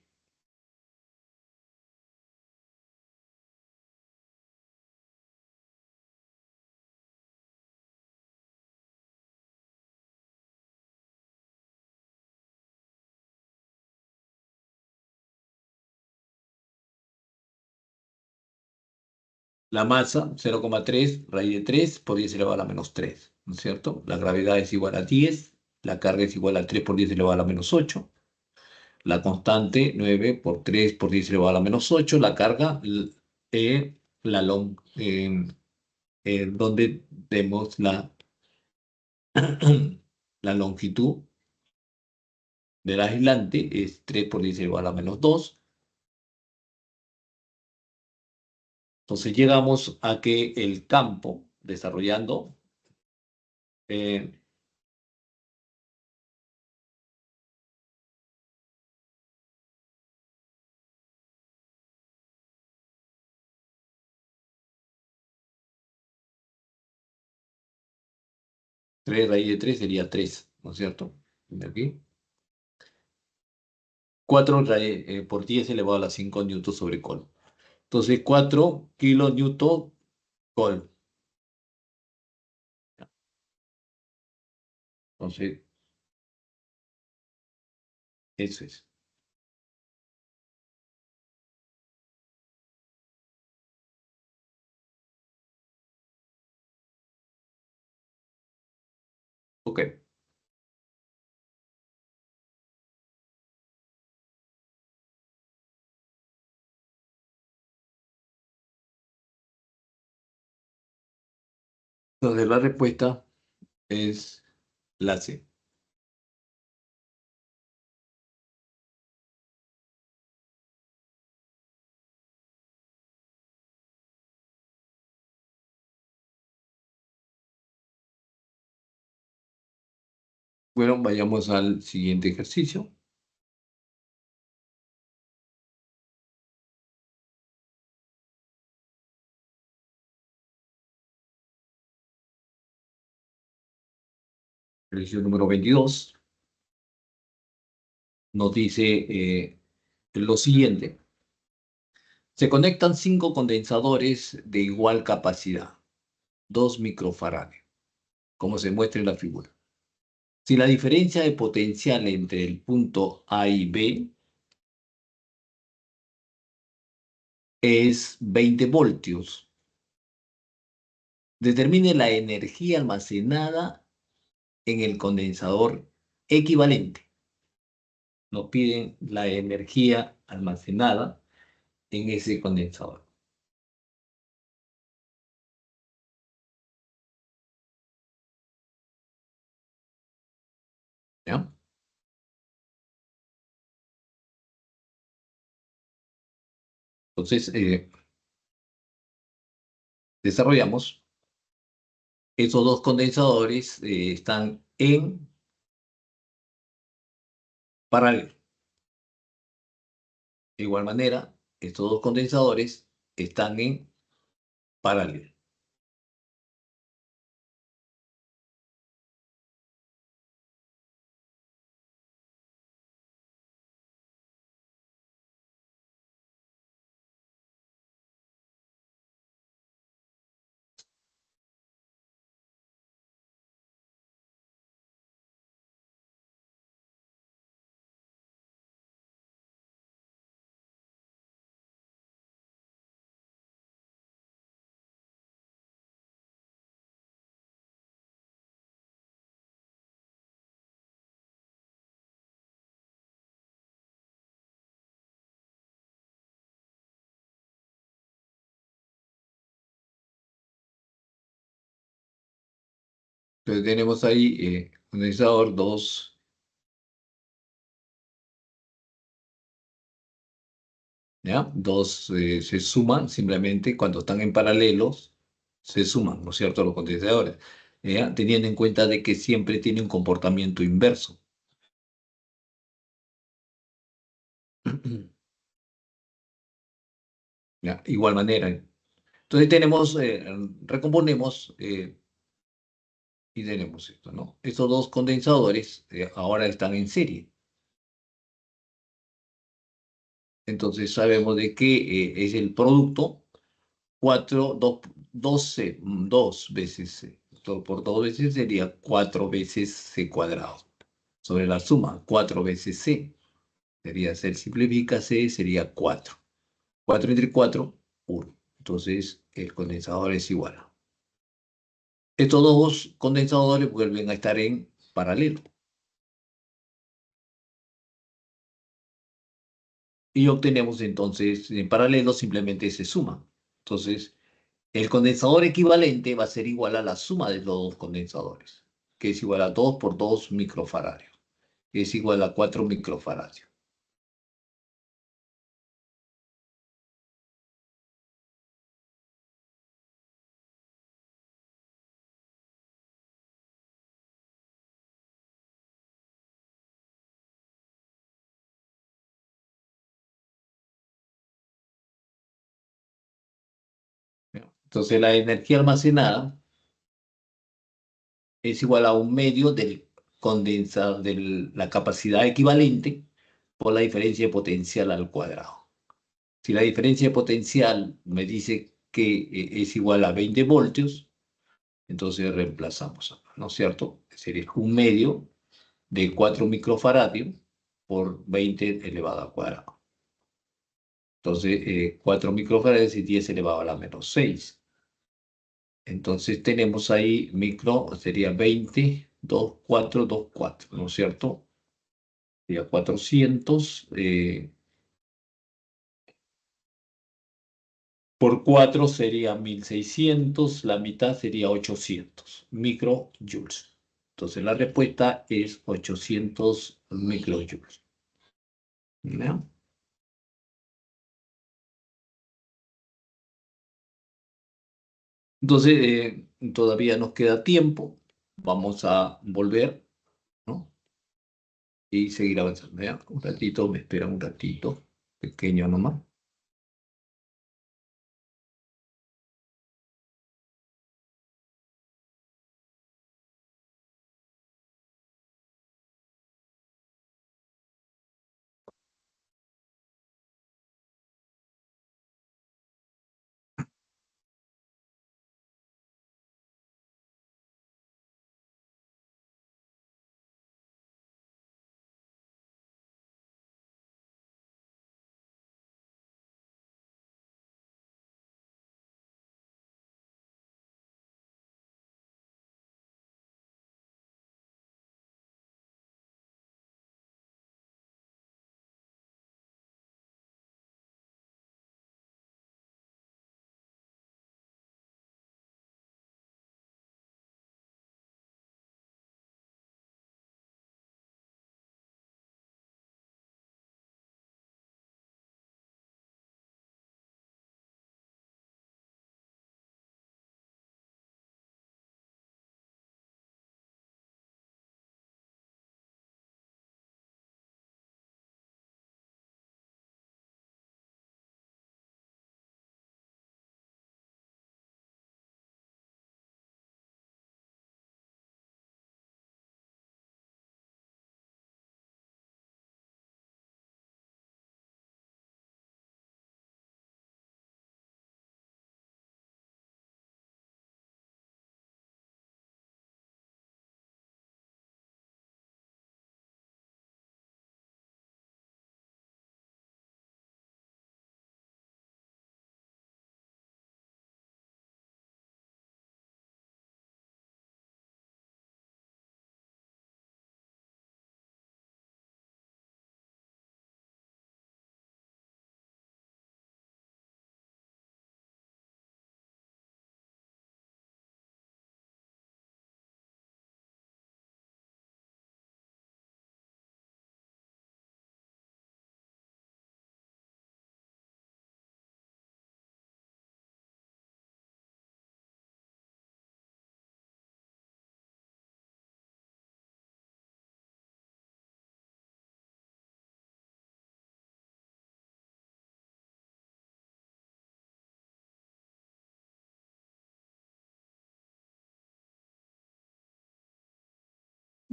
la masa, 0,3 raíz de 3 por 10 elevado a la menos 3, ¿no es cierto? La gravedad es igual a 10, la carga es igual a 3 por 10 elevado a la menos 8, la constante 9 por 3 por 10 elevado a la menos 8, la carga la long, donde vemos la longitud del aislante es 3 por 10 igual a -2. Entonces llegamos a que el campo desarrollando eh, 3 raíz de 3 sería 3, ¿no es cierto? De aquí. 4 por 10 elevado a la 5 newton sobre col. Entonces 4 kilonewton col. Entonces, eso es. Ok. Entonces la respuesta es la C. Bueno, vayamos al siguiente ejercicio. Ejercicio número 22. Nos dice lo siguiente. Se conectan 5 condensadores de igual capacidad, 2 microfarads, como se muestra en la figura. Si la diferencia de potencial entre el punto A y B es 20 voltios, determine la energía almacenada en el condensador equivalente. Nos piden la energía almacenada en ese condensador. ¿Ya? Entonces, desarrollamos. Esos dos condensadores están en paralelo. De igual manera, estos dos condensadores están en paralelo. Entonces tenemos ahí condensador 2, ¿ya? Dos se suman simplemente cuando están en paralelos, se suman, ¿no es cierto?, los condensadores, ¿ya? Teniendo en cuenta de que siempre tiene un comportamiento inverso. ¿Ya? Igual manera. Entonces tenemos, recomponemos y tenemos esto, ¿no? Estos dos condensadores ahora están en serie. Entonces sabemos de que es el producto 4, 2, 12, 2 veces C. Todo por 2 veces sería 4 veces C cuadrado. Sobre la suma, 4 veces C. Sería C, simplifica C, sería 4. 4 entre 4, 1. Entonces el condensador es igual. Estos dos condensadores vuelven a estar en paralelo. Y obtenemos entonces, en paralelo simplemente se suman. Entonces, el condensador equivalente va a ser igual a la suma de los dos condensadores, que es igual a 2 por 2 microfaradios, que es igual a 4 microfaradios. Entonces, la energía almacenada es igual a un medio del condensador, de la capacidad equivalente por la diferencia de potencial al cuadrado. Si la diferencia de potencial me dice que es igual a 20 voltios, entonces reemplazamos acá, ¿no es cierto? Sería un medio de 4 microfaradios por 20 elevado al cuadrado. Entonces, 4 microfarads es 10 elevado a la menos 6. Entonces tenemos ahí sería 20, 2, 4, 2, 4, ¿no es cierto? Sería 400 por 4 sería 1600, la mitad sería 800 microjoules. Entonces la respuesta es 800 microjoules. ¿No? Entonces todavía nos queda tiempo. Vamos a volver, ¿no? Y seguir avanzando. ¿Ya? Un ratito, me espera un ratito, pequeño nomás.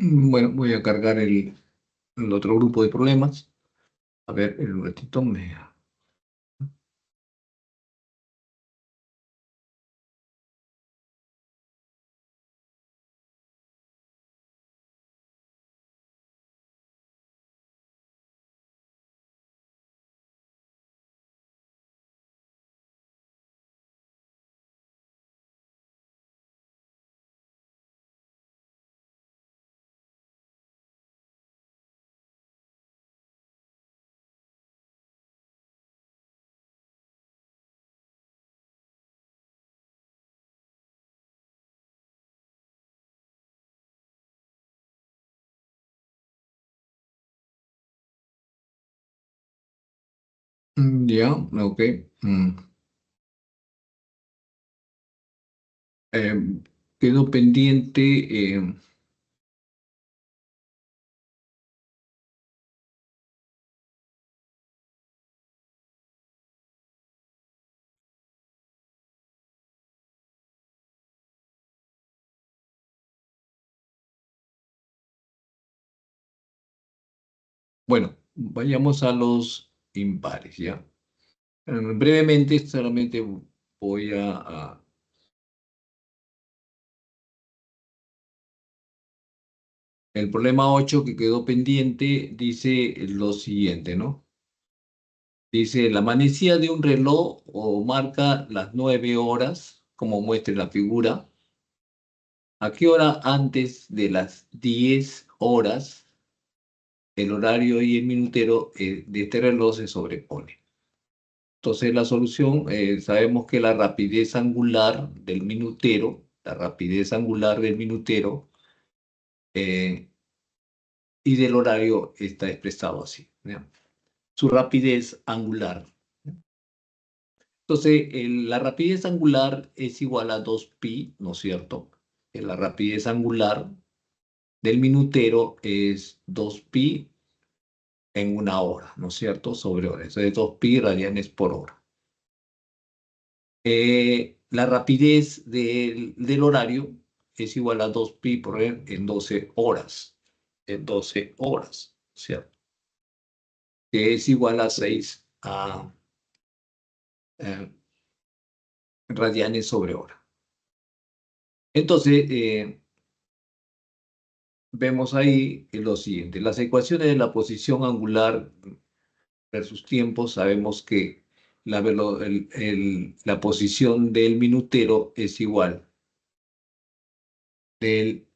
Bueno, voy a cargar el otro grupo de problemas. A ver, el ratito me... Ya, ok. Mm. Eh, Quedó pendiente. Bueno, vayamos a los impares, ¿ya? Brevemente, solamente voy el problema 8 que quedó pendiente dice lo siguiente, ¿no? Dice, la manecilla de un reloj o marca las 9 horas, como muestra en la figura. ¿A qué hora antes de las 10 horas el horario y el minutero de este reloj se sobrepone? Entonces la solución, sabemos que la rapidez angular del minutero, eh, y del horario está expresado así, ¿ya? Su rapidez angular. Entonces, la rapidez angular es igual a 2pi, ¿no es cierto? La rapidez angular del minutero es 2pi en una hora, ¿no es cierto? Sobre hora. Eso es 2pi radianes por hora. La rapidez del horario es igual a 2pi por hora en 12 horas. En 12 horas, ¿cierto? Que es igual a 6 eh, radianes sobre hora. Entonces, vemos ahí lo siguiente. Las ecuaciones de la posición angular versus tiempo, sabemos que la posición del minutero es igual del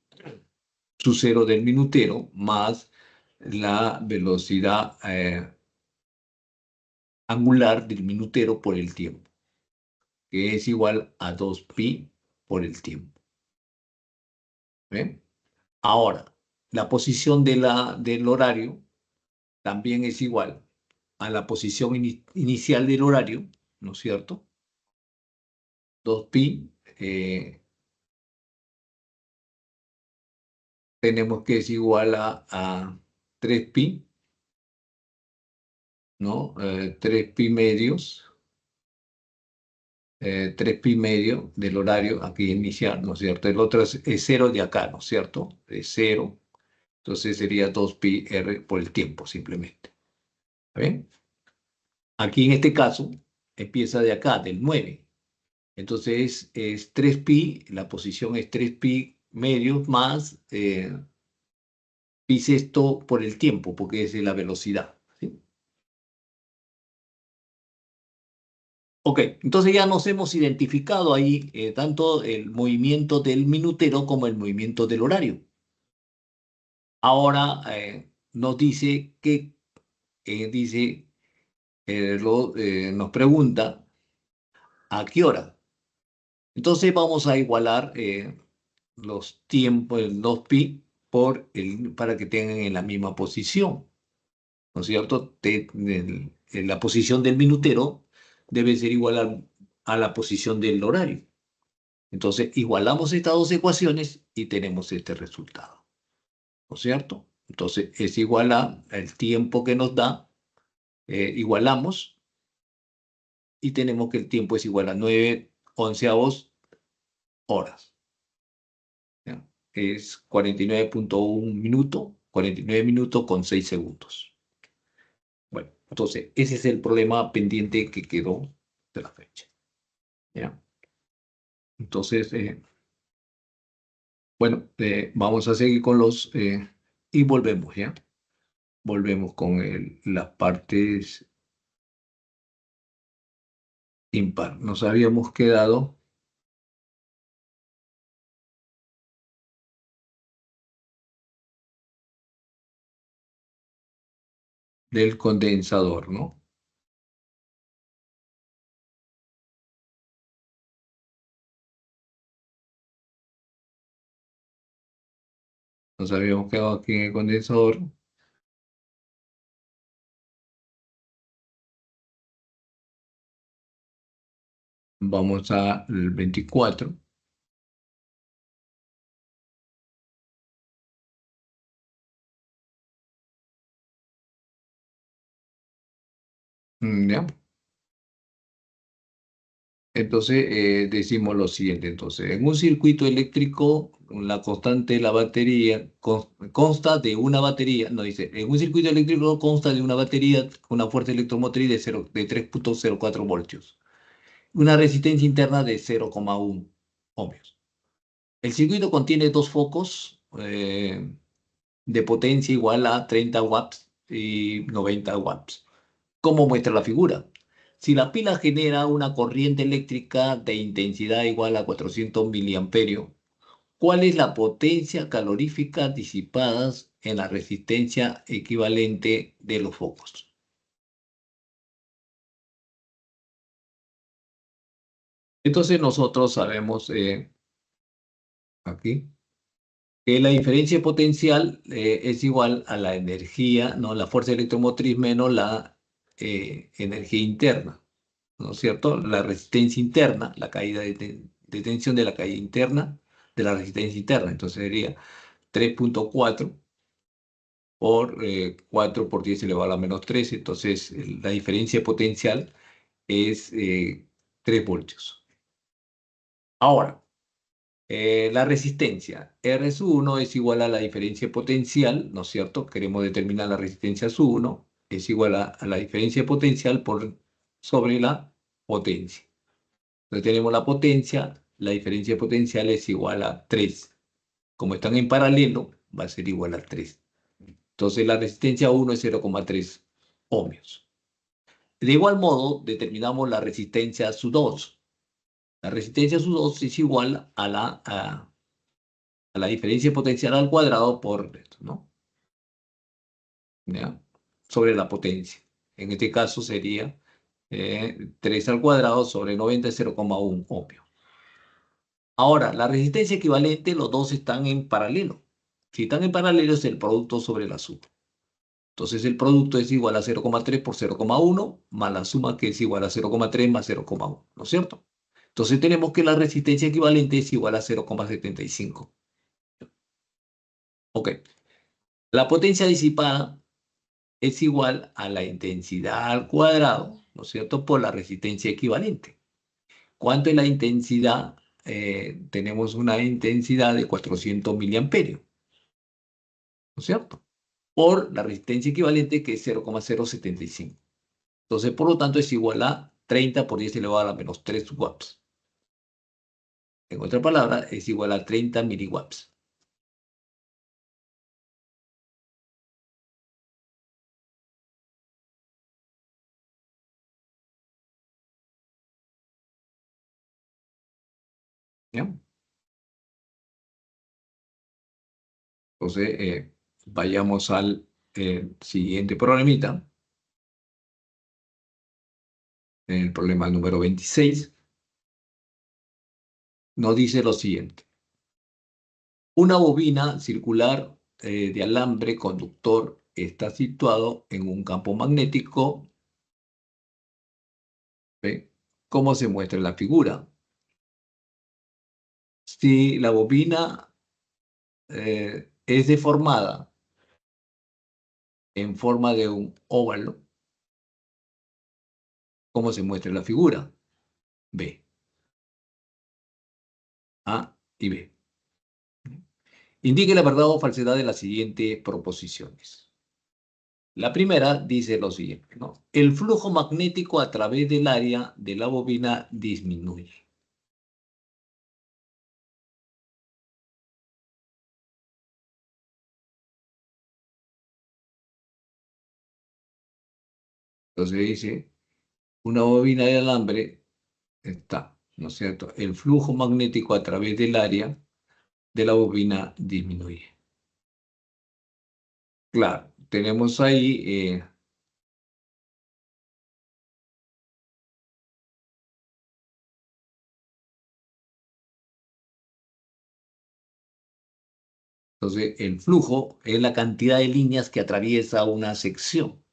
su cero del minutero más la velocidad angular del minutero por el tiempo, que es igual a 2pi por el tiempo. ¿Ven? Ahora, la posición del horario también es igual a la posición inicial del horario, ¿no es cierto? 2pi, tenemos que es igual a 3pi, ¿no? 3pi medios, 3pi medio del horario aquí inicial, ¿no es cierto? El otro es 0 de acá, ¿no es cierto? Es 0, entonces sería 2pi r por el tiempo simplemente. ¿Está bien? Aquí en este caso empieza de acá, del 9. Entonces es 3pi, la posición es 3pi medios más pi sexto por el tiempo, porque es de la velocidad. ¿Sí? Ok, entonces ya nos hemos identificado ahí tanto el movimiento del minutero como el movimiento del horario. Ahora nos dice que, dice, nos pregunta a qué hora. Entonces vamos a igualar los tiempos, el 2pi para que tengan en la misma posición, ¿no es cierto? En la posición del minutero debe ser igual a la posición del horario. Entonces igualamos estas dos ecuaciones y tenemos este resultado, ¿no es cierto? Entonces es igual a el tiempo que nos da, igualamos y tenemos que el tiempo es igual a 9/11 horas. ¿Ya? Es 49,1 minutos, 49 minutos con 6 segundos. Bueno, entonces ese es el problema pendiente que quedó de la fecha. ¿Ya? Entonces, bueno, vamos a seguir con y volvemos, ¿ya? Volvemos con las partes impar. Nos habíamos quedado del condensador, ¿no? Nos habíamos quedado aquí en el condensador. Vamos al 24. ¿Ya? Entonces, decimos lo siguiente. Entonces, en un circuito eléctrico, la constante de la batería consta de una batería, no dice, en un circuito eléctrico consta de una batería con una fuerza electromotriz de 3,04 voltios, una resistencia interna de 0,1 ohmios. El circuito contiene dos focos de potencia igual a 30 watts y 90 watts. Como muestra la figura. Si la pila genera una corriente eléctrica de intensidad igual a 400 miliamperios, ¿cuál es la potencia calorífica disipada en la resistencia equivalente de los focos? Entonces nosotros sabemos aquí que la diferencia potencial es igual a la energía, ¿no? La fuerza electromotriz menos la energía interna. ¿No es cierto? La resistencia interna, la caída de tensión de la caída interna de la resistencia interna. Entonces sería 3,4 por 4 por 10 elevado a la menos 13. Entonces la diferencia potencial es 3 voltios. Ahora, la resistencia R1 es igual a la diferencia potencial, ¿no es cierto? Queremos determinar la resistencia S1, es igual a la diferencia potencial sobre la potencia. Entonces tenemos la potencia, la diferencia potencial es igual a 3. Como están en paralelo, va a ser igual a 3. Entonces la resistencia 1 es 0,3 ohmios. De igual modo, determinamos la resistencia SU2. La resistencia SU2 es igual a la diferencia potencial al cuadrado por esto, ¿no? ¿Ya? Sobre la potencia. En este caso sería 3 al cuadrado sobre 90 es 0,1 ohmio. Ahora, la resistencia equivalente, los dos están en paralelo. Si están en paralelo es el producto sobre la suma. Entonces el producto es igual a 0,3 por 0,1 más la suma que es igual a 0,3 más 0,1, ¿no es cierto? Entonces tenemos que la resistencia equivalente es igual a 0,75. Ok. La potencia disipada es igual a la intensidad al cuadrado, ¿no es cierto? Por la resistencia equivalente. ¿Cuánto es la intensidad? Tenemos una intensidad de 400 miliamperios, ¿no es cierto? Por la resistencia equivalente que es 0,075. Entonces, por lo tanto, es igual a 30 por 10 elevado a la menos 3 watts. En otra palabra, es igual a 30 miliwatts. ¿Ya? Entonces, vayamos al siguiente problemita, el problema número 26. Nos dice lo siguiente. Una bobina circular de alambre conductor está situado en un campo magnético. ¿Ve? ¿Cómo se muestra en la figura? Si la bobina es deformada en forma de un óvalo, ¿cómo se muestra en la figura? B. A y B. Indique la verdad o falsedad de las siguientes proposiciones. La primera dice lo siguiente, ¿no? El flujo magnético a través del área de la bobina disminuye. Entonces dice, una bobina de alambre está, ¿no es cierto? El flujo magnético a través del área de la bobina disminuye. Claro, tenemos ahí, entonces el flujo es la cantidad de líneas que atraviesa una sección.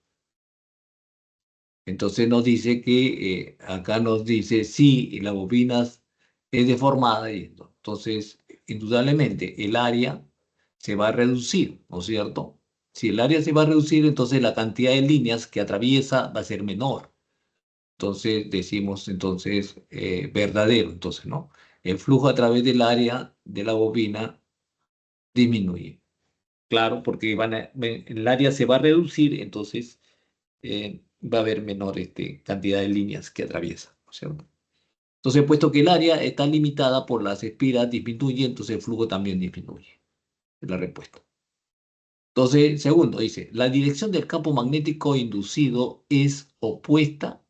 Entonces nos dice que acá nos dice si la bobina es deformada, y entonces indudablemente el área se va a reducir, ¿no es cierto? Si el área se va a reducir, entonces la cantidad de líneas que atraviesa va a ser menor. Entonces decimos entonces verdadero, entonces, ¿no? El flujo a través del área de la bobina disminuye. Claro, porque el área se va a reducir, entonces va a haber menor cantidad de líneas que atraviesa, ¿no es cierto? Entonces, puesto que el área está limitada por las espiras, disminuye, entonces el flujo también disminuye. Es la respuesta. Entonces, segundo, dice, la dirección del campo magnético inducido es opuesta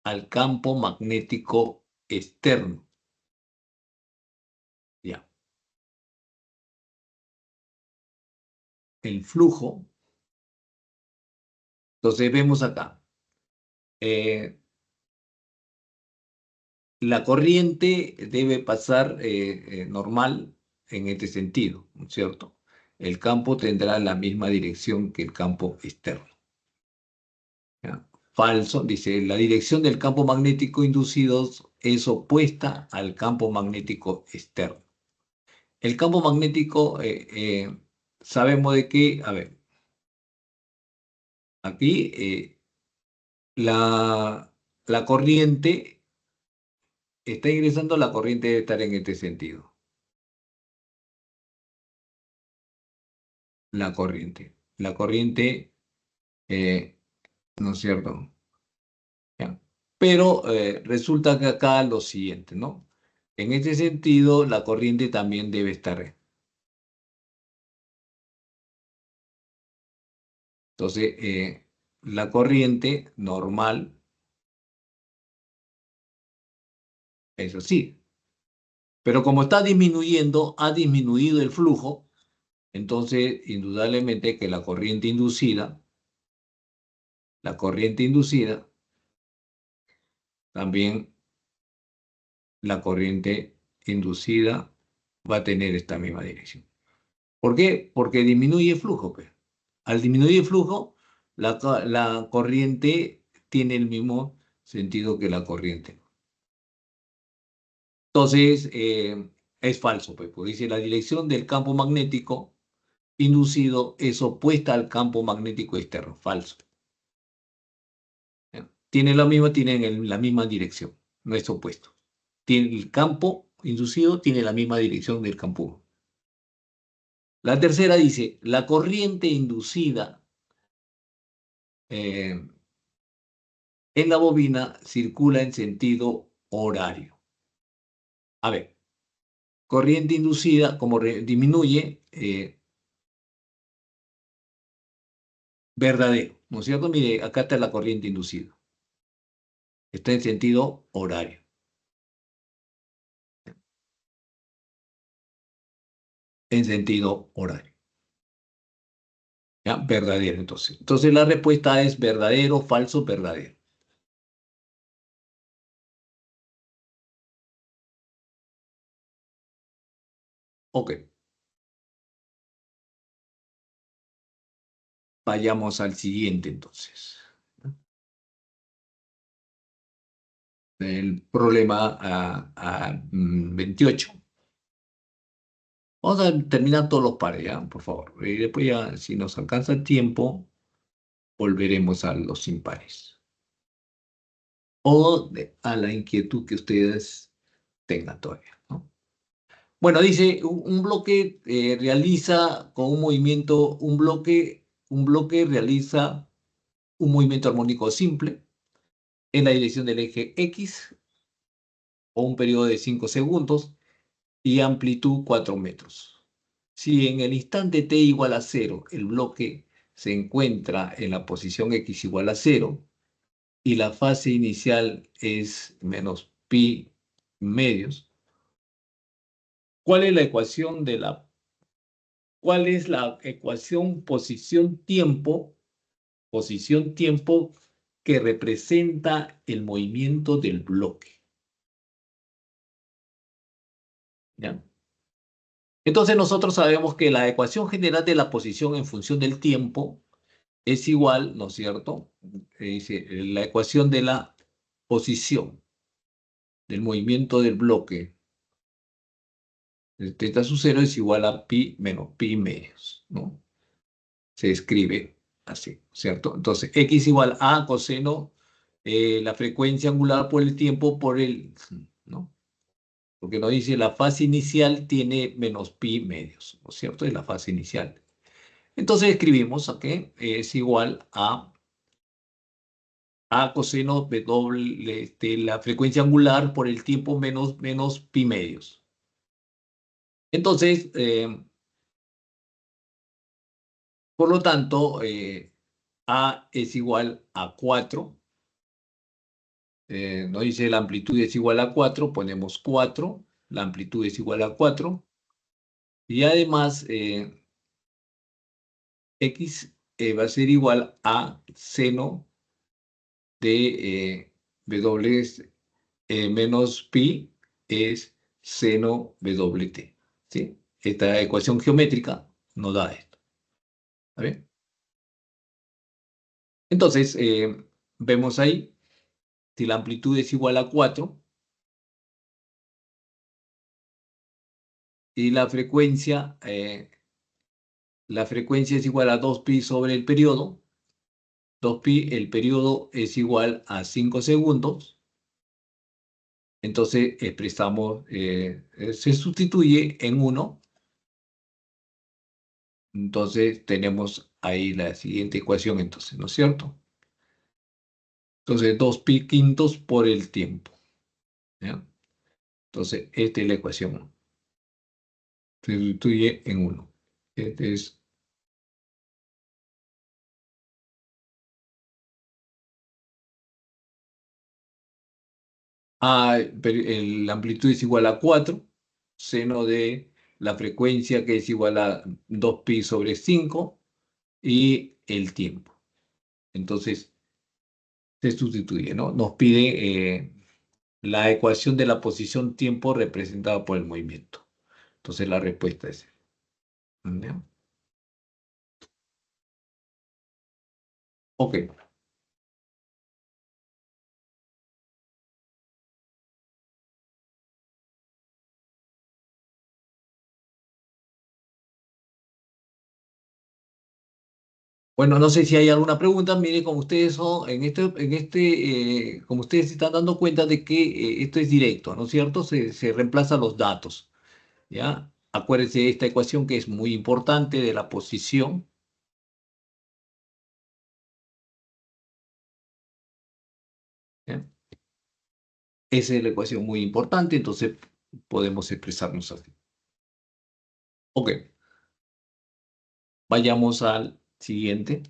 al campo magnético externo. Ya. El flujo, entonces vemos acá, eh, la corriente debe pasar normal en este sentido, ¿no es cierto? El campo tendrá la misma dirección que el campo externo. ¿Ya? Falso, dice, la dirección del campo magnético inducido es opuesta al campo magnético externo. El campo magnético, sabemos de que, a ver, aquí la corriente está ingresando, la corriente debe estar en este sentido. La corriente, eh, ¿no es cierto? ¿Ya? Pero resulta que acá lo siguiente, ¿no? En este sentido, la corriente también debe estar. Entonces, la corriente normal, eso sí, pero como está disminuyendo, ha disminuido el flujo, entonces indudablemente que la corriente inducida, también la corriente inducida va a tener esta misma dirección. ¿Por qué? Porque disminuye el flujo, pues. Al disminuir el flujo, la corriente tiene el mismo sentido que la corriente. Entonces, es falso, pues, porque dice la dirección del campo magnético inducido es opuesta al campo magnético externo. Falso. ¿Ya? Tienen la misma dirección, no es opuesto. El campo inducido tiene la misma dirección del campo. La tercera dice, la corriente inducida eh, en la bobina circula en sentido horario. A ver, corriente inducida, como disminuye, verdadero, ¿no es cierto? Mire, acá está la corriente inducida. Está en sentido horario. En sentido horario. ¿Ya? Verdadero, entonces. Entonces la respuesta es verdadero, falso, verdadero. Ok, vayamos al siguiente entonces. El problema 28. Vamos a terminar todos los pares, ¿ya? Por favor. Y después ya, si nos alcanza el tiempo, volveremos a los impares. O a la inquietud que ustedes tengan todavía, ¿no? Bueno, dice, un bloque realiza con un movimiento, un bloque realiza un movimiento armónico simple en la dirección del eje X o un periodo de 5 segundos y amplitud 4 metros. Si en el instante t igual a 0 el bloque se encuentra en la posición x igual a 0 y la fase inicial es menos pi medios, ¿cuál es la ecuación posición-tiempo que representa el movimiento del bloque? ¿Ya? Entonces nosotros sabemos que la ecuación general de la posición en función del tiempo es igual, ¿no es cierto? Dice, la ecuación de la posición del movimiento del bloque de teta sub 0 es igual a pi menos pi medios, ¿no? Se escribe así, ¿cierto? Entonces, x igual a coseno, la frecuencia angular por el tiempo por el, ¿no? Porque nos dice la fase inicial tiene menos pi medios, ¿no es cierto? Es la fase inicial. Entonces escribimos aquí, es igual a coseno de doble, la frecuencia angular por el tiempo menos pi medios. Entonces, por lo tanto, A es igual a 4. Nos dice la amplitud es igual a 4, ponemos 4, la amplitud es igual a 4. Y además, x va a ser igual a seno de W menos pi es seno WT. ¿Sí? Esta ecuación geométrica nos da esto. ¿Está bien? Entonces, vemos ahí, si la amplitud es igual a 4 y la frecuencia es igual a 2pi sobre el periodo, 2pi, el periodo es igual a 5 segundos, entonces expresamos, se sustituye en 1, entonces tenemos ahí la siguiente ecuación, entonces, ¿no es cierto? Entonces 2pi quintos por el tiempo, ¿ya? Entonces, esta es la ecuación, se sustituye en 1. Este es la amplitud es igual a 4, seno de la frecuencia que es igual a 2pi sobre 5 y el tiempo. Entonces, se sustituye, ¿no? Nos pide la ecuación de la posición tiempo representada por el movimiento. Entonces, la respuesta es, ¿no? Ok. Bueno, no sé si hay alguna pregunta. Mire, como ustedes son, como ustedes se están dando cuenta de que esto es directo, ¿no es cierto? Se reemplazan los datos, ¿ya? Acuérdense de esta ecuación que es muy importante de la posición, ¿ya? Esa es la ecuación muy importante, entonces podemos expresarnos así. Ok, vayamos al siguiente.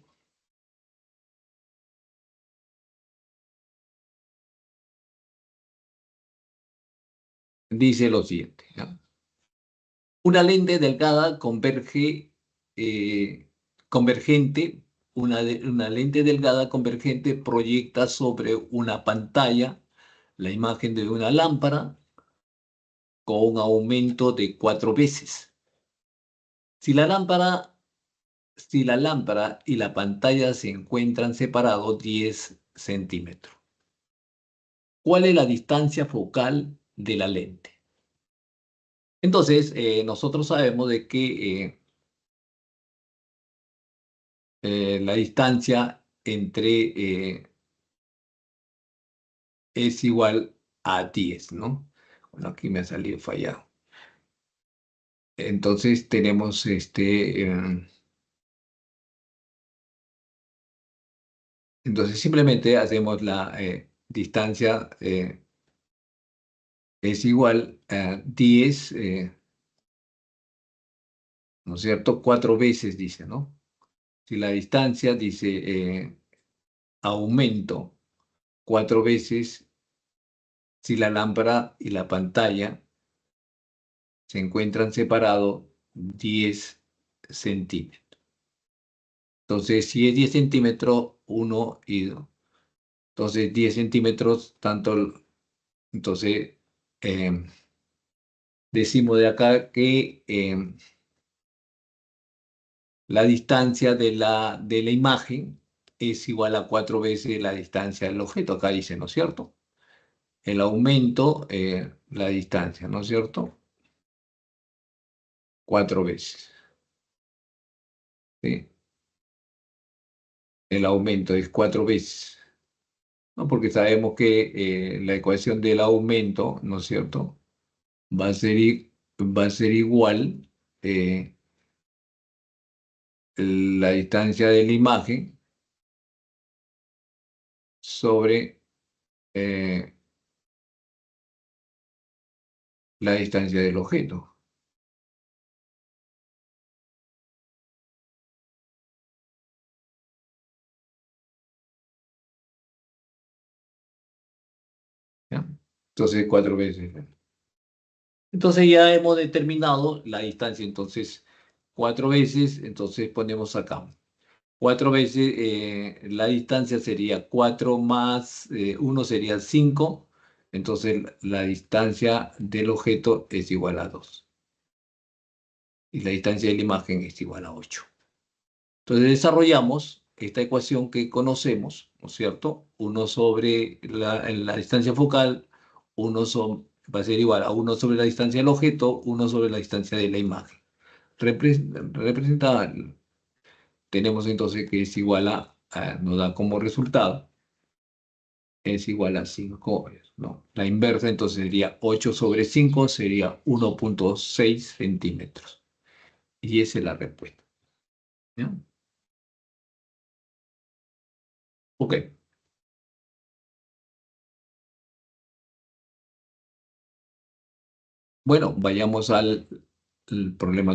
Dice lo siguiente, ¿ya? Una lente delgada convergente, una lente delgada convergente proyecta sobre una pantalla la imagen de una lámpara con un aumento de 4 veces. Si la lámpara, si la lámpara y la pantalla se encuentran separados 10 centímetros, ¿cuál es la distancia focal de la lente? Entonces, nosotros sabemos de que la distancia es igual a 10, ¿no? Bueno, aquí me ha salido fallado. Entonces tenemos entonces simplemente hacemos la distancia es igual a 10, ¿no es cierto? 4 veces dice, ¿no? Si la distancia dice aumento 4 veces, si la lámpara y la pantalla se encuentran separados 10 centímetros. Entonces, si es 10 centímetros, 1 y 2. Entonces, 10 centímetros, entonces, eh, decimos de acá que La distancia de la imagen es igual a 4 veces la distancia del objeto. Acá dice, ¿no es cierto? El aumento, la distancia, ¿no es cierto? 4 veces. ¿Sí? El aumento es 4 veces, ¿no? Porque sabemos que la ecuación del aumento, ¿no es cierto? Va a ser, va a ser igual eh, la distancia de la imagen sobre eh, la distancia del objeto. ¿Ya? Entonces, 4 veces. Entonces ya hemos determinado la distancia. Entonces, 4 veces, entonces ponemos acá. 4 veces, la distancia sería 4 más 1 sería 5. Entonces, la distancia del objeto es igual a 2. Y la distancia de la imagen es igual a 8. Entonces desarrollamos esta ecuación que conocemos, ¿no es cierto? Uno sobre la distancia focal, va a ser igual a uno sobre la distancia del objeto, uno sobre la distancia de la imagen. Representada, tenemos entonces que es igual nos da como resultado, es igual a 5, ¿no? La inversa entonces sería 8 sobre 5, sería 1,6 centímetros. Y esa es la respuesta. ¿Ya? Ok. Bueno, vayamos al problema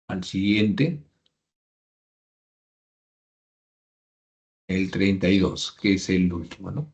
al siguiente, el 32, que es el último, ¿no?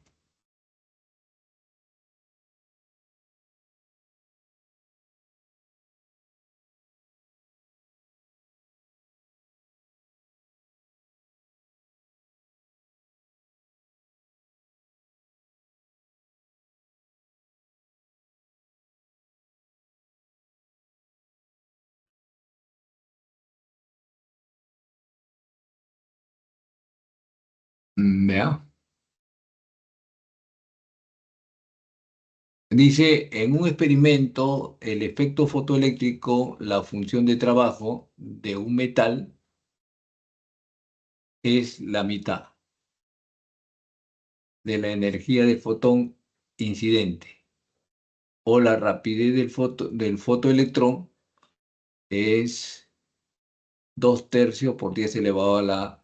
Vea. Dice, en un experimento, el efecto fotoeléctrico, la función de trabajo de un metal es la mitad de la energía del fotón incidente, o la rapidez del fotoelectrón es 2 tercios por 10 elevado a la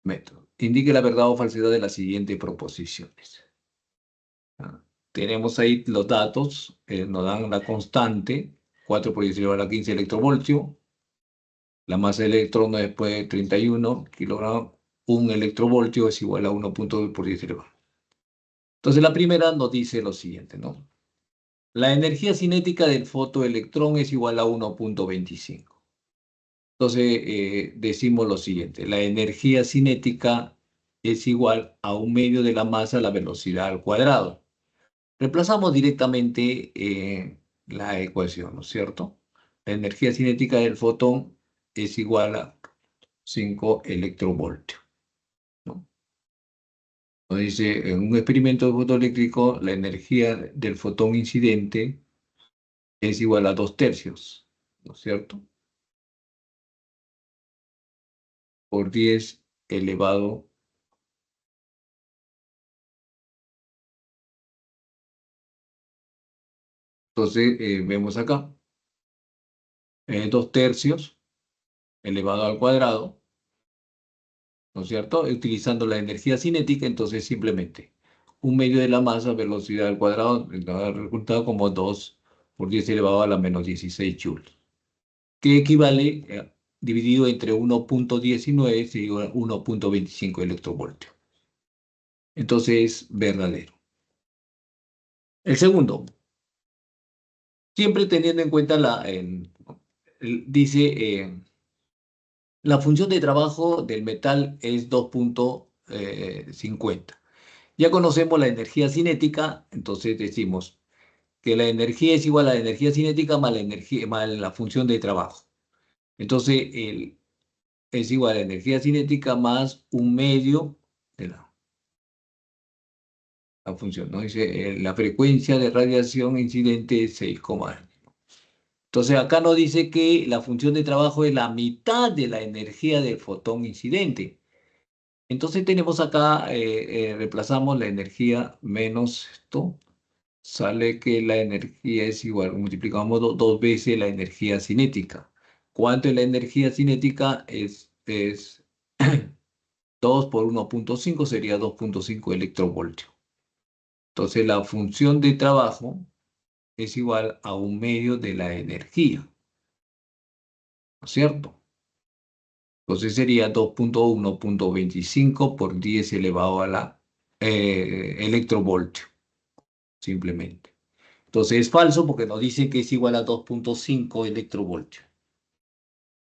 metro. Indique la verdad o falsedad de las siguientes proposiciones. Ah, Tenemos ahí los datos, nos dan la constante, 4 por 10 elevado a la 15 electrovoltio, la masa del electrón después de 31 kilogramos, un electrovoltio es igual a 1,2 por 10 elevado. Entonces la primera nos dice lo siguiente, ¿no? La energía cinética del fotoelectrón es igual a 1,25. Entonces decimos lo siguiente, la energía cinética es igual a 1/2 de la masa a la velocidad al cuadrado. Reemplazamos directamente la ecuación, ¿no es cierto? La energía cinética del fotón es igual a 5 electrovoltios, ¿no? Nos dice, en un experimento fotoeléctrico, la energía del fotón incidente es igual a 2 tercios, ¿no es cierto? Por 10 elevado. Entonces, vemos acá, 2 tercios elevado al cuadrado, ¿no es cierto? Utilizando la energía cinética, entonces simplemente 1/2 de la masa, velocidad al cuadrado, nos da el resultado como 2 por 10 elevado a la menos 16 joules, que equivale, dividido entre 1,19, sería 1,25 electrovoltios. Entonces es verdadero. El segundo, siempre teniendo en cuenta dice, la función de trabajo del metal es 2,50. Ya conocemos la energía cinética, entonces decimos, que la energía es igual a la energía cinética más la energía, más la función de trabajo. Entonces, es igual a energía cinética más un medio de la función, ¿no? Dice, la frecuencia de radiación incidente es 6,1. Entonces, acá nos dice que la función de trabajo es la mitad de la energía del fotón incidente. Entonces, tenemos acá, reemplazamos la energía menos esto, sale que la energía es igual, multiplicamos dos veces la energía cinética. ¿Cuánto es la energía cinética? Es 2 por 1,5 sería 2,5 electrovoltios. Entonces la función de trabajo es igual a un medio de la energía, ¿no es cierto? Entonces sería 2,1,25 por 10 elevado a la electrovoltio, simplemente. Entonces es falso porque nos dice que es igual a 2,5 electrovoltios,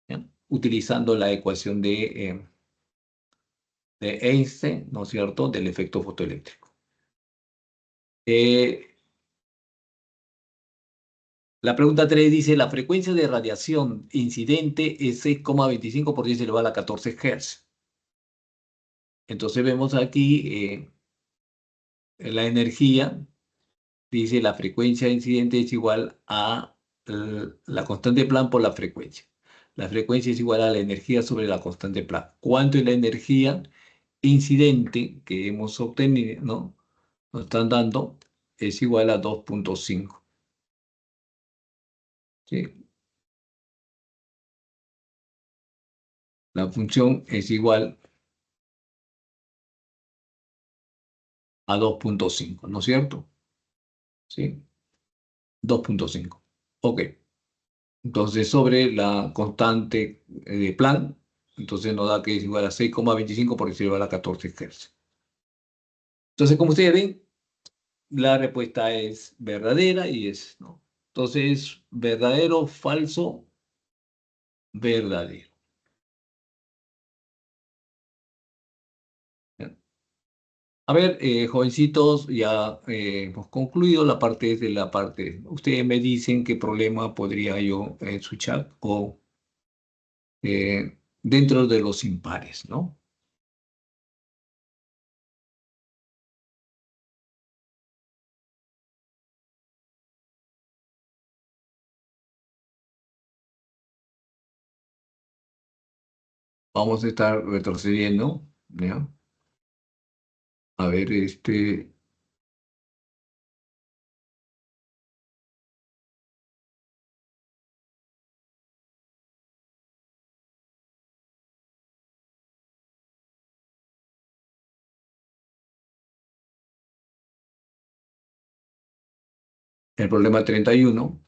¿ya? Utilizando la ecuación de Einstein, ¿no es cierto?, del efecto fotoeléctrico. Eh, La pregunta 3 dice, la frecuencia de radiación incidente es 6,25 por 10 elevado a la 14 Hz. Entonces vemos aquí la energía, dice la frecuencia incidente es igual a la constante de Planck por la frecuencia. La frecuencia es igual a la energía sobre la constante de Planck. ¿Cuánto es la energía incidente que hemos obtenido, ¿no? Nos están dando, es igual a 2,5. ¿Sí? La función es igual a 2,5, ¿no es cierto? ¿Sí? 2,5. Ok. Entonces, sobre la constante de Planck, entonces nos da que es igual a 6,25 por 10 elevado a la 14 Hz. Entonces, como ustedes ven, la respuesta es verdadera y es, ¿no? Entonces, verdadero, falso, verdadero. ¿Ya? A ver, jovencitos, ya hemos concluido la parte de la parte. Ustedes me dicen qué problema podría yo en su chat o dentro de los impares, ¿no? Vamos a estar retrocediendo, ¿ya? A ver, el problema 31,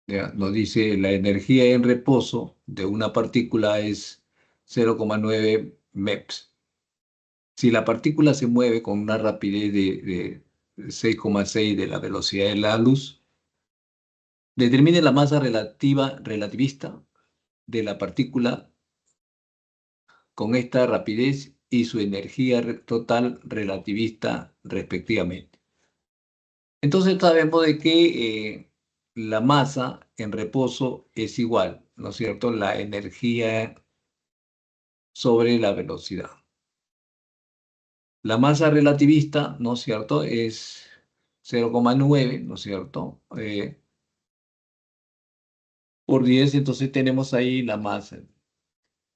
¿ya? Nos dice la energía en reposo de una partícula es 0,9 MeV. Si la partícula se mueve con una rapidez de 6,6 de la velocidad de la luz, determine la masa relativista de la partícula con esta rapidez y su energía total relativista respectivamente. Entonces sabemos de que la masa en reposo es igual, ¿no es cierto? La energía sobre la velocidad. La masa relativista, ¿no es cierto? Es 0,9, ¿no es cierto? Por 10, entonces tenemos ahí la masa.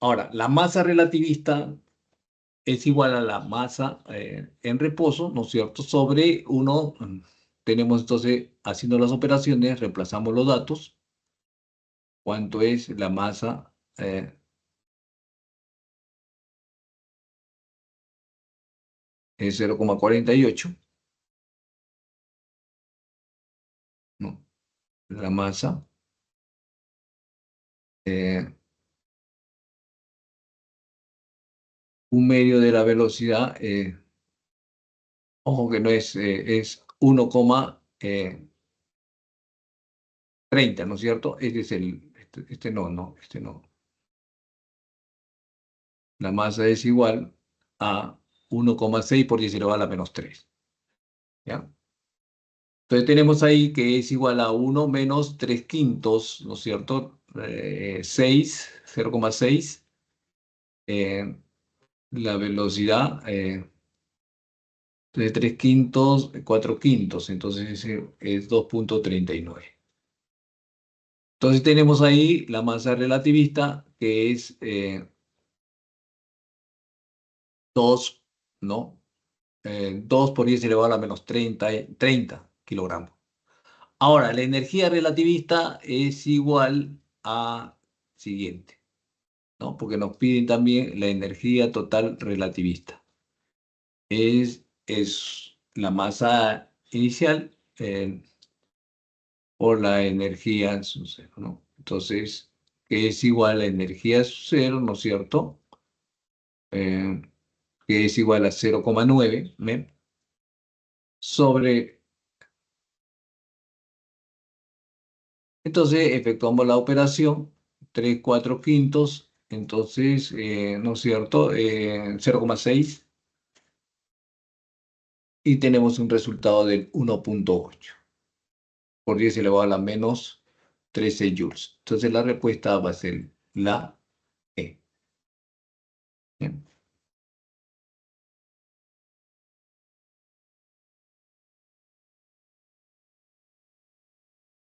Ahora, la masa relativista es igual a la masa en reposo, ¿no es cierto? Sobre uno, tenemos entonces, haciendo las operaciones, reemplazamos los datos. ¿Cuánto es la masa? Es 0,48, ¿no? La masa. eh, un medio de la velocidad, ojo que no es, es 1,30, ¿no es cierto? Este es este no, no, este no. La masa es igual a 1,6 por 10 elevado a la menos 3. ¿Ya? Entonces tenemos ahí que es igual a 1 menos 3 quintos, ¿no es cierto? 6, 0,6. eh, la velocidad de 3 quintos, 4 quintos, entonces ese es 2,39. Entonces tenemos ahí la masa relativista que es 2, ¿no? 2 por 10 elevado a la menos 30 kilogramos. Ahora, la energía relativista es igual a siguiente, ¿no? Porque nos piden también la energía total relativista. Es la masa inicial por la energía en su cero, ¿no? Entonces, que es igual a energía en su cero, ¿no es cierto? Eh, que es igual a 0,9 ¿me? Sobre. Entonces, efectuamos la operación, 3 4 quintos, entonces, ¿no es cierto? 0,6 y tenemos un resultado del 1,8 por 10 elevado a la menos 13 joules. Entonces, la respuesta va a ser la E. Bien.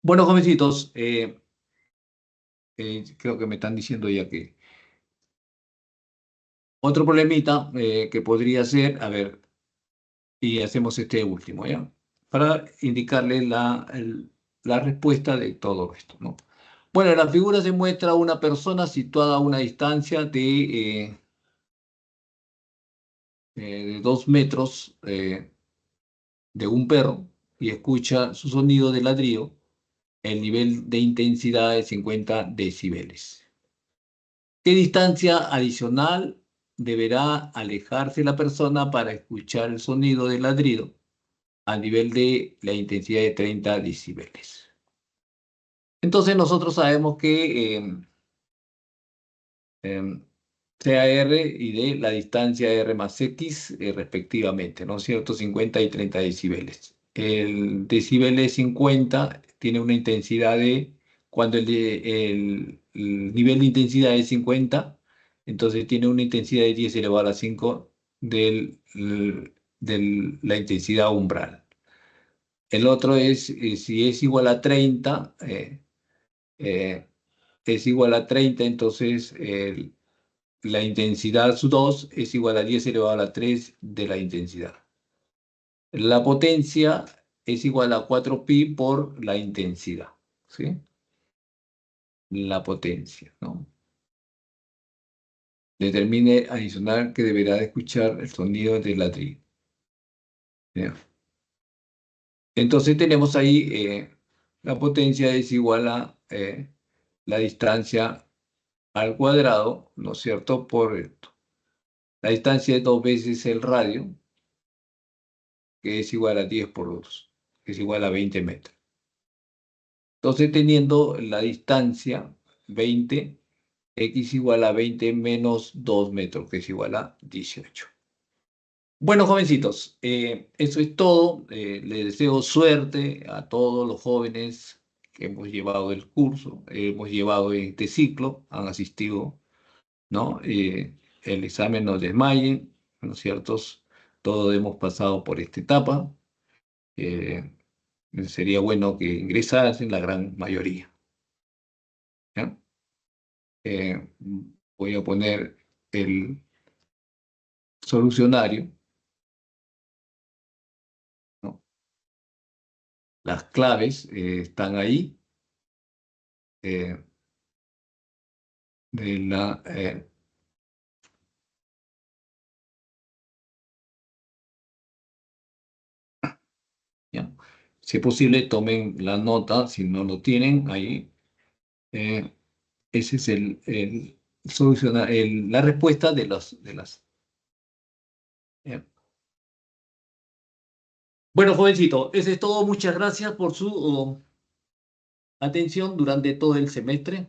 Bueno, jovencitos, creo que me están diciendo ya que otro problemita que podría ser, a ver, y hacemos este último, ¿ya? Para indicarle la respuesta de todo esto, ¿no? Bueno, en la figura se muestra una persona situada a una distancia de 2 metros de un perro y escucha su sonido de ladrido. El nivel de intensidad es 50 decibeles. ¿Qué distancia adicional deberá alejarse la persona para escuchar el sonido del ladrido a nivel de la intensidad de 30 decibeles? Entonces nosotros sabemos que em, sea R y D la distancia R más X respectivamente, ¿no es cierto? 50 y 30 decibeles. El decibel de 50 tiene una intensidad cuando el nivel de intensidad es 50, entonces tiene una intensidad de 10 elevado a la 5 de la intensidad umbral. El otro es, si es igual a 30, eh, es igual a 30, entonces la intensidad su 2 es igual a 10 elevado a la 3 de la intensidad. La potencia es igual a 4pi por la intensidad, ¿sí? La potencia, ¿no? Determine adicional que deberá de escuchar el sonido del ladrido. ¿Ya? Entonces tenemos ahí la potencia es igual a la distancia al cuadrado, ¿no es cierto? Por esto. La distancia es 2 veces el radio, que es igual a 10 por 2, que es igual a 20 metros. Entonces, teniendo la distancia 20, x igual a 20 menos 2 metros, que es igual a 18. Bueno, jovencitos, eso es todo. Les deseo suerte a todos los jóvenes que hemos llevado el curso, hemos llevado este ciclo, han asistido, ¿no? El examen no desmayen, ¿no es cierto? Todos hemos pasado por esta etapa. Eh, Sería bueno que ingresasen la gran mayoría, ¿ya? Eh, Voy a poner el solucionario, ¿no? Las claves están ahí eh, de ¿ya? Si es posible, tomen la nota, si no lo tienen ahí. eh, Ese es la respuesta de las. ¿Ya? Bueno, jovencito, eso es todo. Muchas gracias por su atención durante todo el semestre.